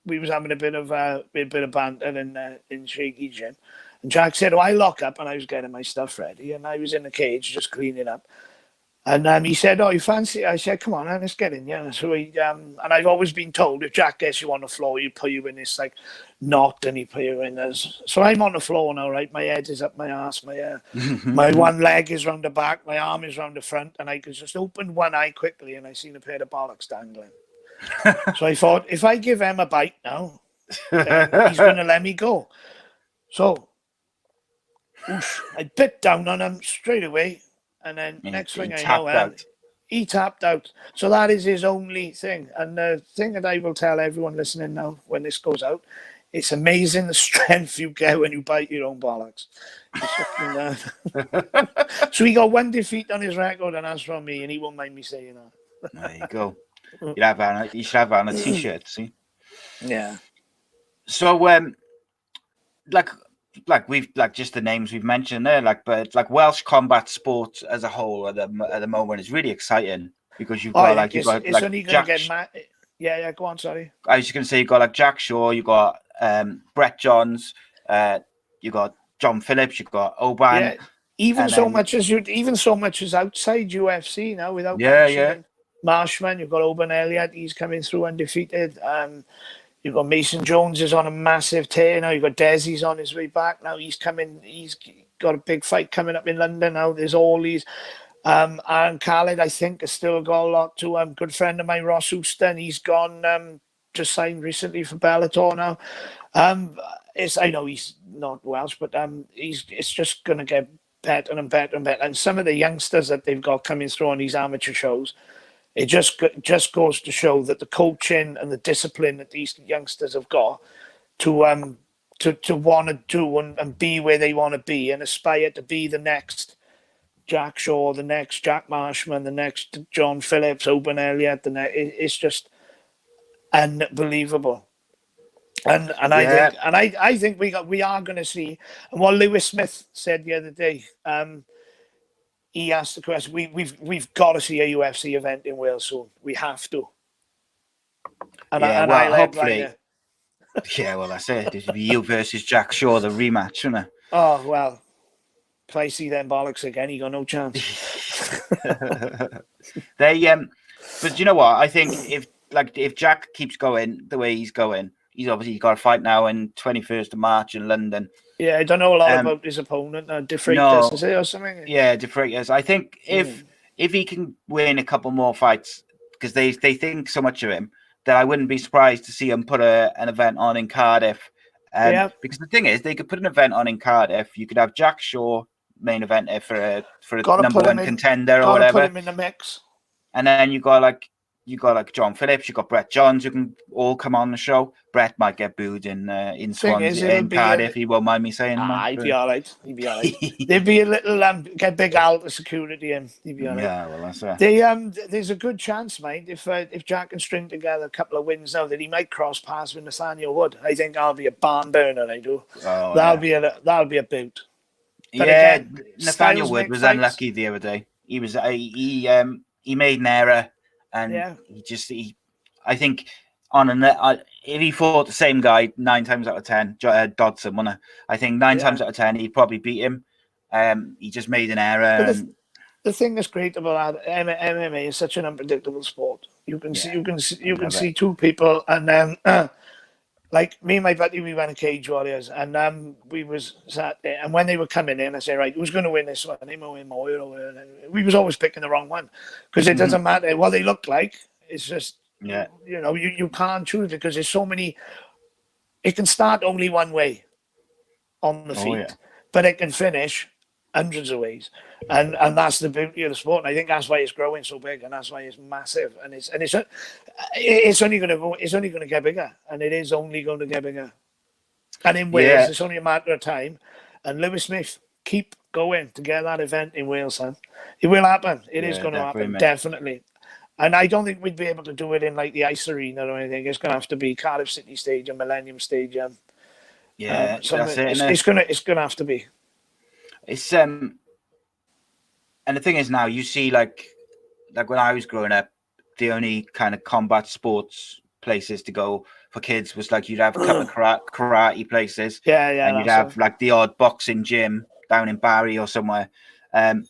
we was having a bit of banter in Shaky Gym, and Jack said, "Oh, I lock up," and I was getting my stuff ready, and I was in the cage just cleaning up. And he said, "Oh, you fancy?" I said, "Come on, let's get in." Yeah. So and I've always been told if Jack gets you on the floor, he put you in this like knot, and he put you in this. So I'm on the floor now, right? My head is up my ass, my one leg is round the back, my arm is round the front, and I could just open one eye quickly, and I seen a pair of bollocks dangling. So I thought, if I give him a bite now, he's going to let me go. So I bit down on him straight away. And then next thing I know, he tapped out. So that is his only thing. And the thing that I will tell everyone listening now when this goes out, it's amazing the strength you get when you bite your own bollocks. So he got one defeat on his record, and that's from me, and he won't mind me saying that. There you go. You should have that on a t-shirt, see? Yeah. So, like we've just the names we've mentioned there, but Welsh combat sport as a whole at the moment is really exciting because you've got it's only going to get mad. Yeah, go on, sorry. I was just going to say you've got like Jack Shaw, you've got Brett Johns, you've got John Phillips, you've got Oban. Yeah, even so much as outside UFC now without Marshman, you've got Oban Elliott, he's coming through undefeated. You've got Mason Jones is on a massive tear now. You've got Desi's on his way back now. He's got a big fight coming up in London now. There's all these. Aaron Khalid, I think, has still got a lot to. Good friend of mine, Ross Houston, he's gone, just signed recently for Bellator now. I know he's not Welsh, but it's just going to get better and better and better. And some of the youngsters that they've got coming through on these amateur shows, it just goes to show that the coaching and the discipline that these youngsters have got to want to do and be where they want to be and aspire to be the next Jack Shaw, the next Jack Marshman, the next John Phillips, Oban Elliott. It's just unbelievable. And I think we are going to see. And what Lewis Smith said the other day. He asked the question. We've got to see a UFC event in Wales soon. We have to. Hopefully. Yeah, well, that's it. It'll be you versus Jack Shaw, the rematch, isn't it? Oh well, if I see them bollocks again, he got no chance. But you know what? I think if Jack keeps going the way he's going, he's obviously got a fight now in 21st of March in London. Yeah, I don't know a lot about his opponent. De Freitas, is it, or something? Yeah, De Freitas. I think if if he can win a couple more fights, because they think so much of him, that I wouldn't be surprised to see him put an event on in Cardiff. Because the thing is, they could put an event on in Cardiff. You could have Jack Shaw main event for a number one contender or whatever. Put him in the mix. And then you got like John Phillips, you got Brett Johns, who can all come on the show. Brett might get booed in Swansea, in Cardiff. He won't mind me saying that. He'd be all right. There'd be a little get Big Al to security him. He'd be all right. Yeah, well, that's it. There's a good chance, mate, if Jack can string together a couple of wins now, that he might cross paths with Nathaniel Wood. I think that'll be a barn burner. I do. Oh, that'll be a boot. But again, Nathaniel Wood was unlucky the other day. He was he made an error, and I think if he fought the same guy 9 times out of 10, Dodson, I think 9 times out of 10 he'd probably beat him. He just made an error. But the thing that's great about MMA is such an unpredictable sport. You can see two people, and then like me and my buddy, we went to Cage Warriors, and we was sat there, and when they were coming in, I said, right, who's going to win this one? Him or and we was always picking the wrong one, because it doesn't matter what they look like. It's just you can't choose, because there's so many. It can start only one way on the feet, but it can finish hundreds of ways, and that's the beauty of the sport. And I think that's why it's growing so big, and that's why it's massive, and it's only going to get bigger, and it is only going to get bigger. And in Wales, it's only a matter of time. And Lewis Smith, keep going to get that event in Wales, son. It will happen. It is going to happen, definitely. And I don't think we'd be able to do it in like the Ice Arena or anything. It's going to have to be Cardiff City Stadium, Millennium Stadium. Yeah, that's it. It's going to have to be. It's and the thing is, now you see like when I was growing up, the only kind of combat sports places to go for kids was like you'd have a couple of karate places, and you'd have like the odd boxing gym down in Barrie or somewhere, but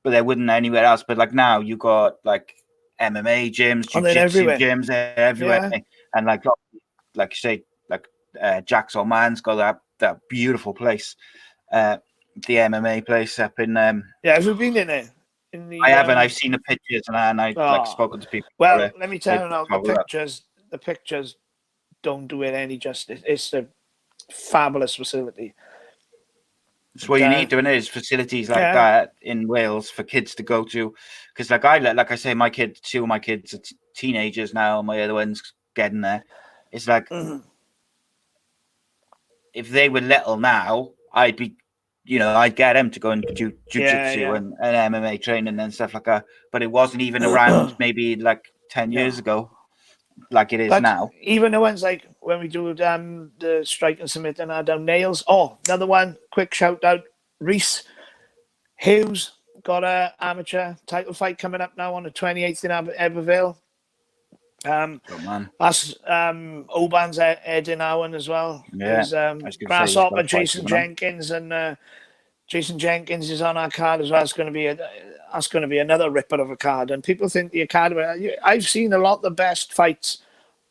there wouldn't anywhere else. But like now you got like MMA gyms, jiu-jitsu gyms everywhere, and like you say, like Jack's old man's got that beautiful place. The MMA place up in have you been in it? I haven't. I've seen the pictures, and I've like spoken to people. Well, let me tell you now, the pictures don't do it any justice. It's a fabulous facility. So what you need doing is facilities like that in Wales for kids to go to, because like I say, two of my kids are teenagers now, and my other one's getting there. It's like if they were little now, I'd get them to go and do jiu-jitsu and MMA training and stuff like that. But it wasn't even around maybe like 10 years ago, like it is now. Even the ones like when we do the strike and submit and down nails. Oh, another one, quick shout out. Reese Hughes got an amateur title fight coming up now on the 28th in Aberville. That's Oban's heading now as well. There's Grasshopper, Jason Jenkins, and Jason Jenkins is on our card as well. That's going to be another ripper of a card. And people think the academy. I've seen a lot of the best fights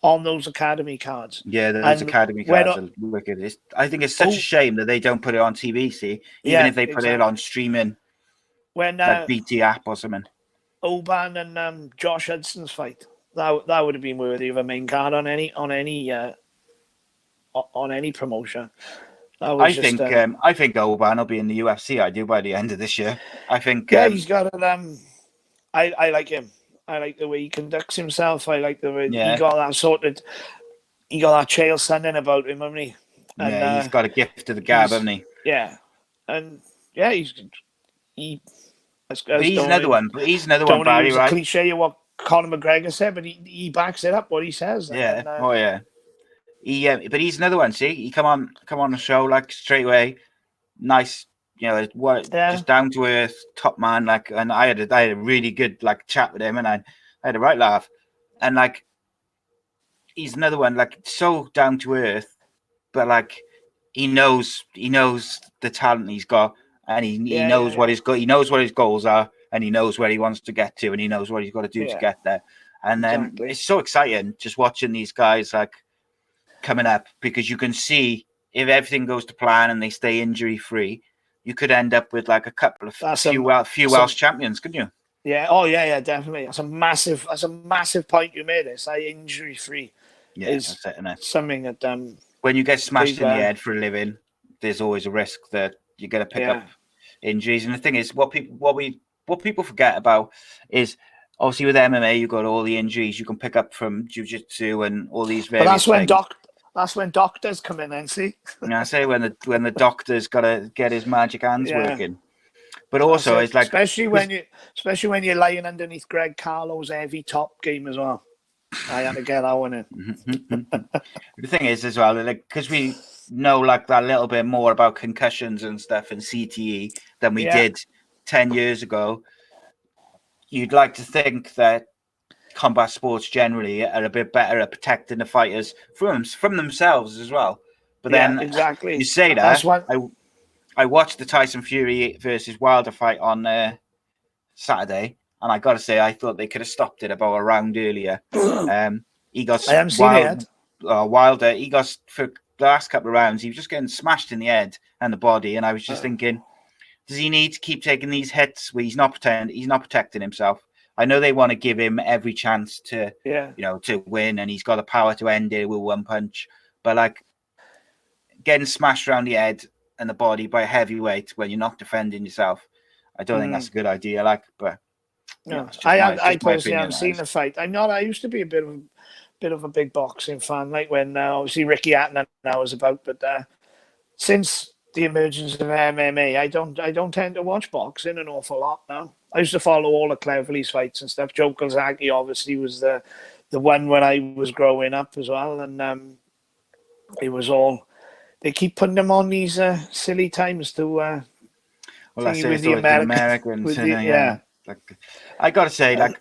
on those academy cards. Yeah, those academy cards are wicked. I think it's such a shame that they don't put it on TV. See, even if they put it on streaming, like BT app or something. Oban and Josh Hudson's fight. That would have been worthy of a main card on any promotion. I think Oban will be in the UFC. I do by the end of this year. I think. He's got an. I like him. I like the way he conducts himself. I like the way he got that sorted. He got that chael sounding about him, hasn't he? And, he's got a gift to the gab, hasn't he? Yeah, and he's another one. But he's another one, Barry. Right? Cliche of what Conor McGregor said, but he backs it up what he says. Yeah. But he's another one. See, he come on the show like straight away, nice, just down to earth, top man. Like, and I had a really good like chat with him, and I had a right laugh, and like, he's another one like so down to earth, but like he knows the talent he's got, and he knows what his goals are. And he knows where he wants to get to, and he knows what he's got to do to get there. And then it's so exciting just watching these guys like coming up, because you can see if everything goes to plan and they stay injury free, you could end up with like a couple of few Welsh champions, couldn't you? Yeah. Oh, yeah, definitely. That's a massive point you made. This injury free Yeah, is that's it, innit? something that When you get smashed they've in the head for a living, there's always a risk that you're going to pick up injuries. And the thing is, what people forget about is obviously with MMA, you've got all the injuries you can pick up from jiu-jitsu and all these But various things. That's when doctors come in and see. I say when the doctor's got to get his magic hands working. But also, it's like especially when you're lying underneath Greg Carlo's heavy top game as well. I had to get that one in. The thing is, as well, like because we know like that little bit more about concussions and stuff and CTE than we did 10 years ago. You'd like to think that combat sports generally are a bit better at protecting the fighters from themselves as well. But then exactly. You say that. I watched the Tyson Fury versus Wilder fight on Saturday, and I got to say, I thought they could have stopped it about a round earlier. He got I haven't seen it yet. Wilder. He got for the last couple of rounds. He was just getting smashed in the head and the body, and I was just thinking, does he need to keep taking these hits where he's not protecting himself? I know they want to give him every chance to, to win, and he's got the power to end it with one punch. But like getting smashed around the head and the body by a heavyweight when you're not defending yourself, I don't think that's a good idea. Like, but no, I personally haven't seen the fight. I used to be a bit of a big boxing fan, like when obviously Ricky Hatton now was about, but since the emergence of MMA, I don't tend to watch boxing an awful lot now. I used to follow all the Cleverly's fights and stuff. Joe Calzaghe obviously was the one when I was growing up as well, and it was all. They keep putting them on these silly times to. Well, that's with the Americans. With Like, I gotta say, like,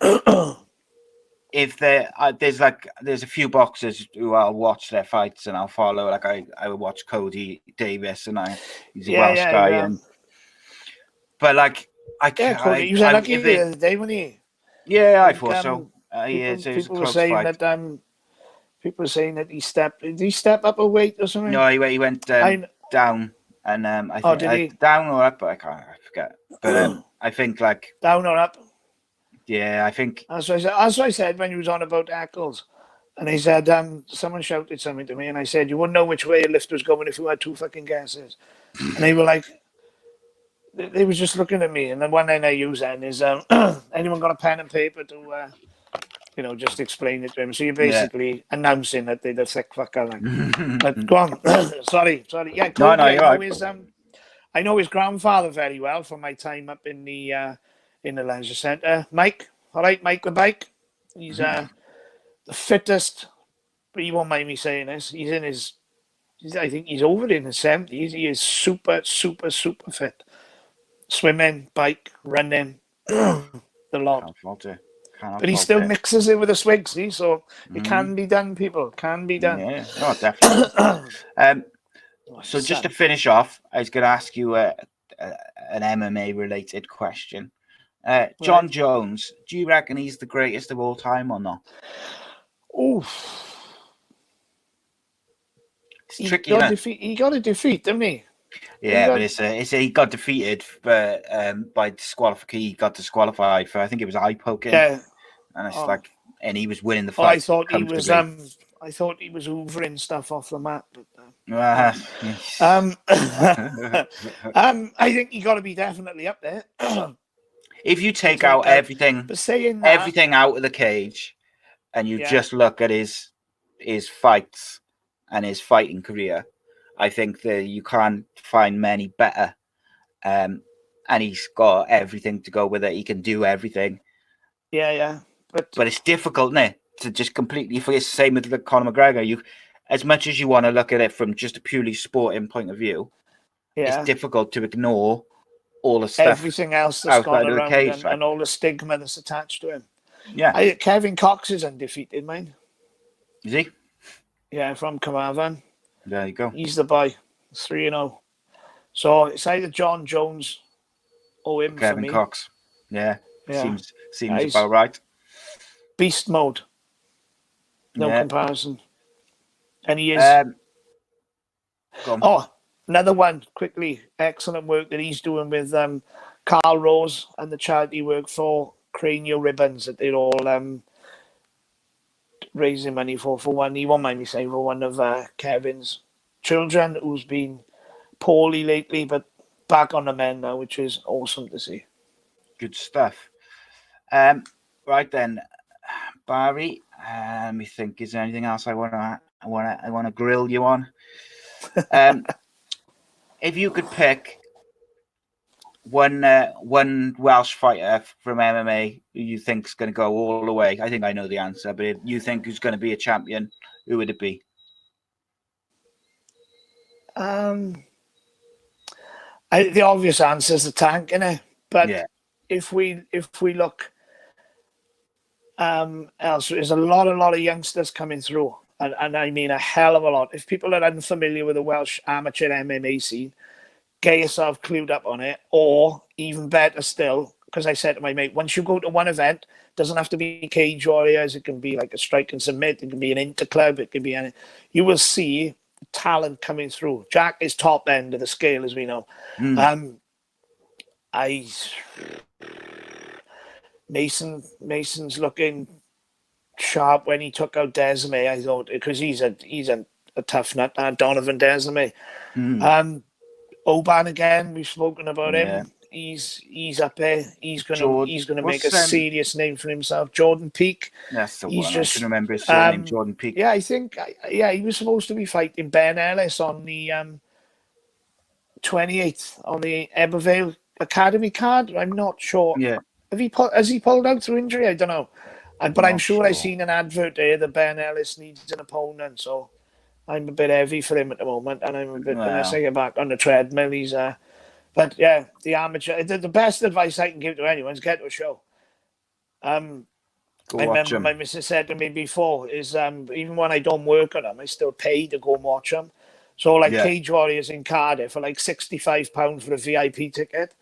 if there's a few boxers who I'll watch their fights and I'll follow. Like I would watch Cody Davis, and he's a Welsh guy, but like Cody, he was unlucky the other day when he. Yeah, I thought so. People were saying fight. That people were saying that did he step up a weight or something? No, he went down, and I think did he? Down or up, I forget. But I think like down or up. Yeah, I think as I said when he was on about Eccles, and he said someone shouted something to me, and I said you wouldn't know which way a lift was going if you had two fucking guesses, and they were like. They was just looking at me, and then one thing I use then is anyone got a pen and paper to just explain it to him. So you're basically announcing that they're the thick fucker. Like. But go on. sorry. Yeah, Cody, no, you're right. I know his grandfather very well from my time up in the leisure centre. Mike, all right, Mike the bike. He's the fittest, but you won't mind me saying this. I think he's over in his 70s. He is super, super, super fit. Swimming, bike, running, the lot. But he still mixes it with a swig, see? So it can be done, people. Can be done. Yeah, definitely. So just to finish off, I was going to ask you an MMA-related question. John Jones, do you reckon he's the greatest of all time or not? It's tricky, he got a defeat, didn't he? Yeah, but he got defeated, but by disqualification, he got disqualified for I think it was eye poking. Yeah, and it's and he was winning the fight. I thought he was hoovering stuff off the mat. But, I think he got to be definitely up there. If you take out everything out of the cage, and you just look at his fights and his fighting career. I think that you can't find many better. And he's got everything to go with it. He can do everything. Yeah. But it's difficult, isn't it? To just completely forget. It's the same with Conor McGregor. As much as you want to look at it from just a purely sporting point of view, it's difficult to ignore all the stuff. Everything else that's gone around cage, and all the stigma that's attached to him. Yeah. Kevin Cox is undefeated, man. Is he? Yeah, from Carmarthen. There you go. He's the boy. 3-0. So it's either John Jones or him Kevin for me. Cox. Yeah. Seems about right. Beast mode. No comparison. And he is. Another one quickly. Excellent work that he's doing with Carl Rose and the charity work for cranial ribbons that they're all raising money for one. He won't mind me saying, for one of Kevin's children who's been poorly lately, but back on the mend now, which is awesome to see. Good stuff. Right then, Barry. Let me think. Is there anything else I want to grill you on? If you could pick one Welsh fighter from MMA who you think is going to go all the way, I think I know the answer, but if you think who's going to be a champion, who would it be? The obvious answer is the Tank, innit? But yeah. if we look elsewhere, there's a lot of youngsters coming through, and I mean a hell of a lot. If people are unfamiliar with the Welsh amateur MMA scene, get yourself clued up on it, or even better still, because I said to my mate, once you go to one event, it doesn't have to be Cage Warriors, it can be like a strike and submit, it can be an interclub, it can be any. You will see talent coming through. Jack is top end of the scale, as we know. Mason's looking sharp when he took out Desiree, I thought, because he's a tough nut. Donovan Desiree. Oban again, we've spoken about him. He's up there. He's gonna make a serious name for himself. Jordan Peak. That's the one. I can remember his surname, Jordan Peak. Yeah, I think he was supposed to be fighting Ben Ellis on the 28th on the Ebervale Academy card. I'm not sure. Yeah. Has he pulled out through injury? I don't know. But I'm sure I've seen an advert there that Ben Ellis needs an opponent, so I'm a bit heavy for him at the moment, and I'm a bit, unless I get back on the treadmill, he's but yeah, the amateur, the best advice I can give to anyone is get to a show. I remember my missus said to me before is even when I don't work on them, I still pay to go and watch them. So like Cage Warriors in Cardiff for like £65 for a VIP ticket.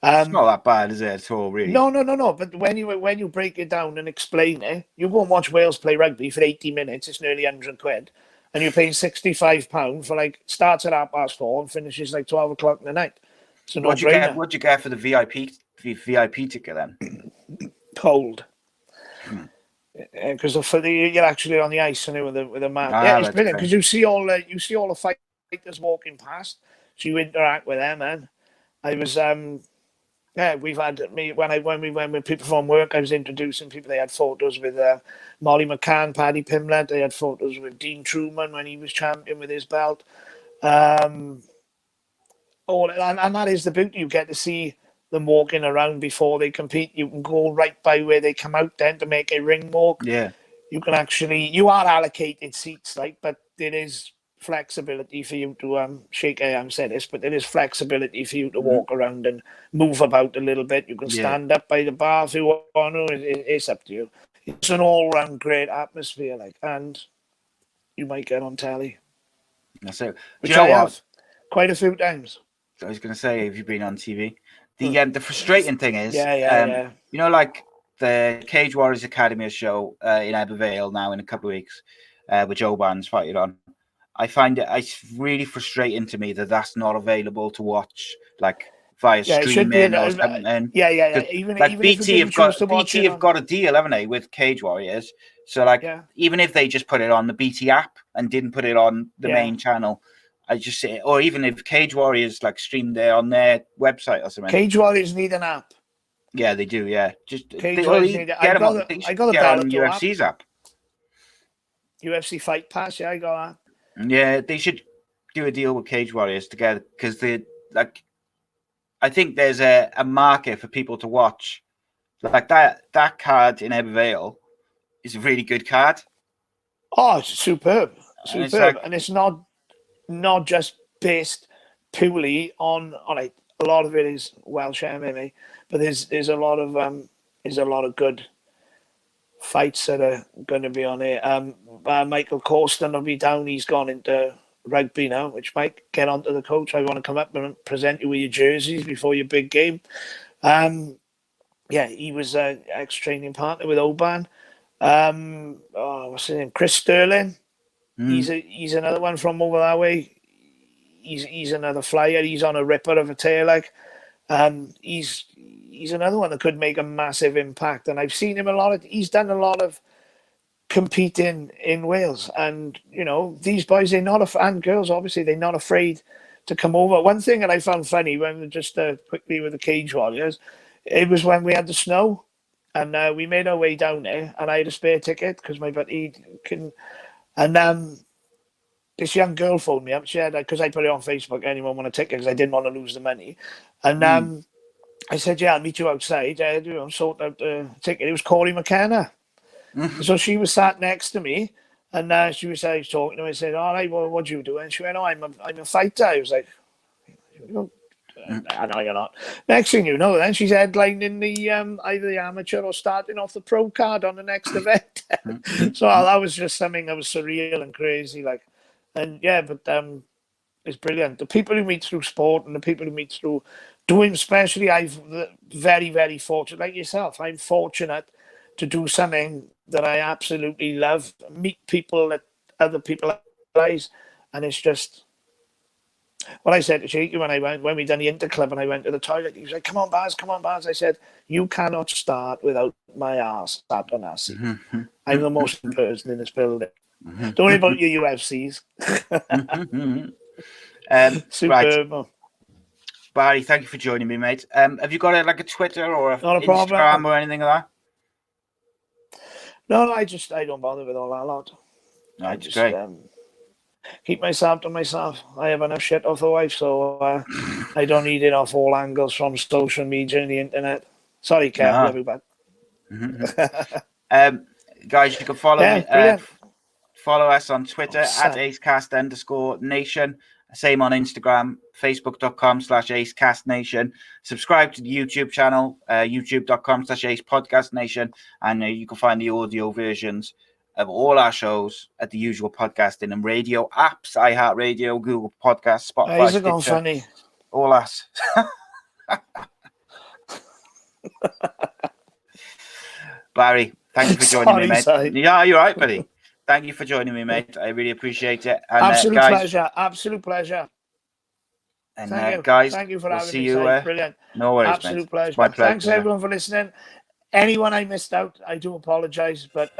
It's not that bad, is it, at all, really? No. But when you break it down and explain it, you go and watch Wales play rugby for 80 minutes, it's nearly £100, and you're paying £65 for like starts at 4:30 and finishes like 12 o'clock in the night. So what'd you get for the VIP ticket then? Cold. Because you're actually on the ice and with a man. It's brilliant because you see all the fighters walking past, so you interact with them. And I was we've had when people from work, I was introducing people. They had photos with Molly McCann, Paddy Pimlet. They had photos with Dean Truman when he was champion with his belt. And that is the beauty. You get to see them walking around before they compete. You can go right by where they come out then to make a ring walk. Yeah. You are allocated seats, but there is flexibility for you to shake hands, said this, but there is flexibility for you to walk around and move about a little bit. You can stand up by the bar if you want to. It's up to you. It's an all-round great atmosphere, and you might get on telly. That's it. Which I have quite a few times. I was going to say, have you been on TV? The frustrating thing is, you know, like the Cage Warriors Academy show in Ebervale now in a couple of weeks, which Oban's fighting on. I find it's really frustrating to me that that's not available to watch, like via streaming or something. Even BT have got a deal, haven't they, with Cage Warriors? So even if they just put it on the BT app and didn't put it on the main channel, I just say, or even if Cage Warriors stream there on their website or something. Cage Warriors need an app. Yeah, they do. Yeah, just Cage Warriors need it. I got the UFC's app. UFC Fight Pass. Yeah, I got that. Yeah, they should do a deal with Cage Warriors together because I think there's a market for people to watch. Like that card in Ebervale is a really good card. Oh, it's superb, and it's not just based purely on a lot of it is Welsh MMA, but there's a lot of good fights that are going to be on here. Michael Corsten will be down. He's gone into rugby now, which might get onto the coach. I want to come up and present you with your jerseys before your big game. He was an ex-training partner with Oban. What's his name? Chris Sterling. He's another one from over that way. He's another flyer. He's on a ripper of a tail. He's another one that could make a massive impact, and I've seen him he's done a lot of competing in Wales, and these boys, and girls obviously, they're not afraid to come over. One thing that I found funny, when just quickly with the Cage Warriors, it was when we had the snow, and we made our way down there, and I had a spare ticket because my buddy couldn't, and this young girl phoned me up. She had, because I put it on Facebook, anyone want a ticket, because I didn't want to lose the money, and I said, yeah, I'll meet you outside. Sort out the ticket. It was Corey McKenna. So she was sat next to me, and she was talking to me. I said, all right, well, what do you do? And she went, oh, I'm a fighter. I was like, no, you're not. Next thing you know, then she's headlining the either the amateur or starting off the pro card on the next event. So that was just something that was surreal and crazy. But it's brilliant. The people who meet through sport and the people who meet through doing, especially, very, very fortunate, like yourself. I'm fortunate to do something that I absolutely love, meet people that other people realize, and it's just what I said to Cheeky when we done the Interclub and I went to the toilet. He was like, come on, Baz. I said, you cannot start without my arse sat on that seat. I'm the most person in this building. Don't worry about your UFCs. Superb. Right. Barry, thank you for joining me, mate. Have you got a Twitter or a Instagram problem. or anything like that? No, I don't bother with all that lot. No, I just keep myself to myself. I have enough shit off the wife, so I don't need it off all angles from social media and the internet. Sorry, Kev, love you, bud. Guys, you can follow me. Follow us on Twitter at ACEcast_nation. Same on Instagram, facebook.com/ACEcast Nation. Subscribe to the YouTube channel, youtube.com/ACE Podcast Nation. And you can find the audio versions of all our shows at the usual podcasting and radio apps, iHeartRadio, Google Podcasts, Spotify, Stitcher, funny. all us. Barry, thank you for joining me, mate. Sorry. Yeah, you're right, buddy. Thank you for joining me, mate. I really appreciate it. And, Absolute pleasure. And thank you. Guys, thank you for we'll having see me. you. Brilliant. No worries, absolute mate. Pleasure. My pleasure. Thanks everyone for listening. Anyone I missed out, I do apologize, but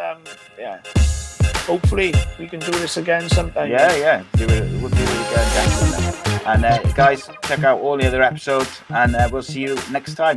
hopefully we can do this again sometime. Yeah. We'll do it again. And guys, check out all the other episodes, and we'll see you next time.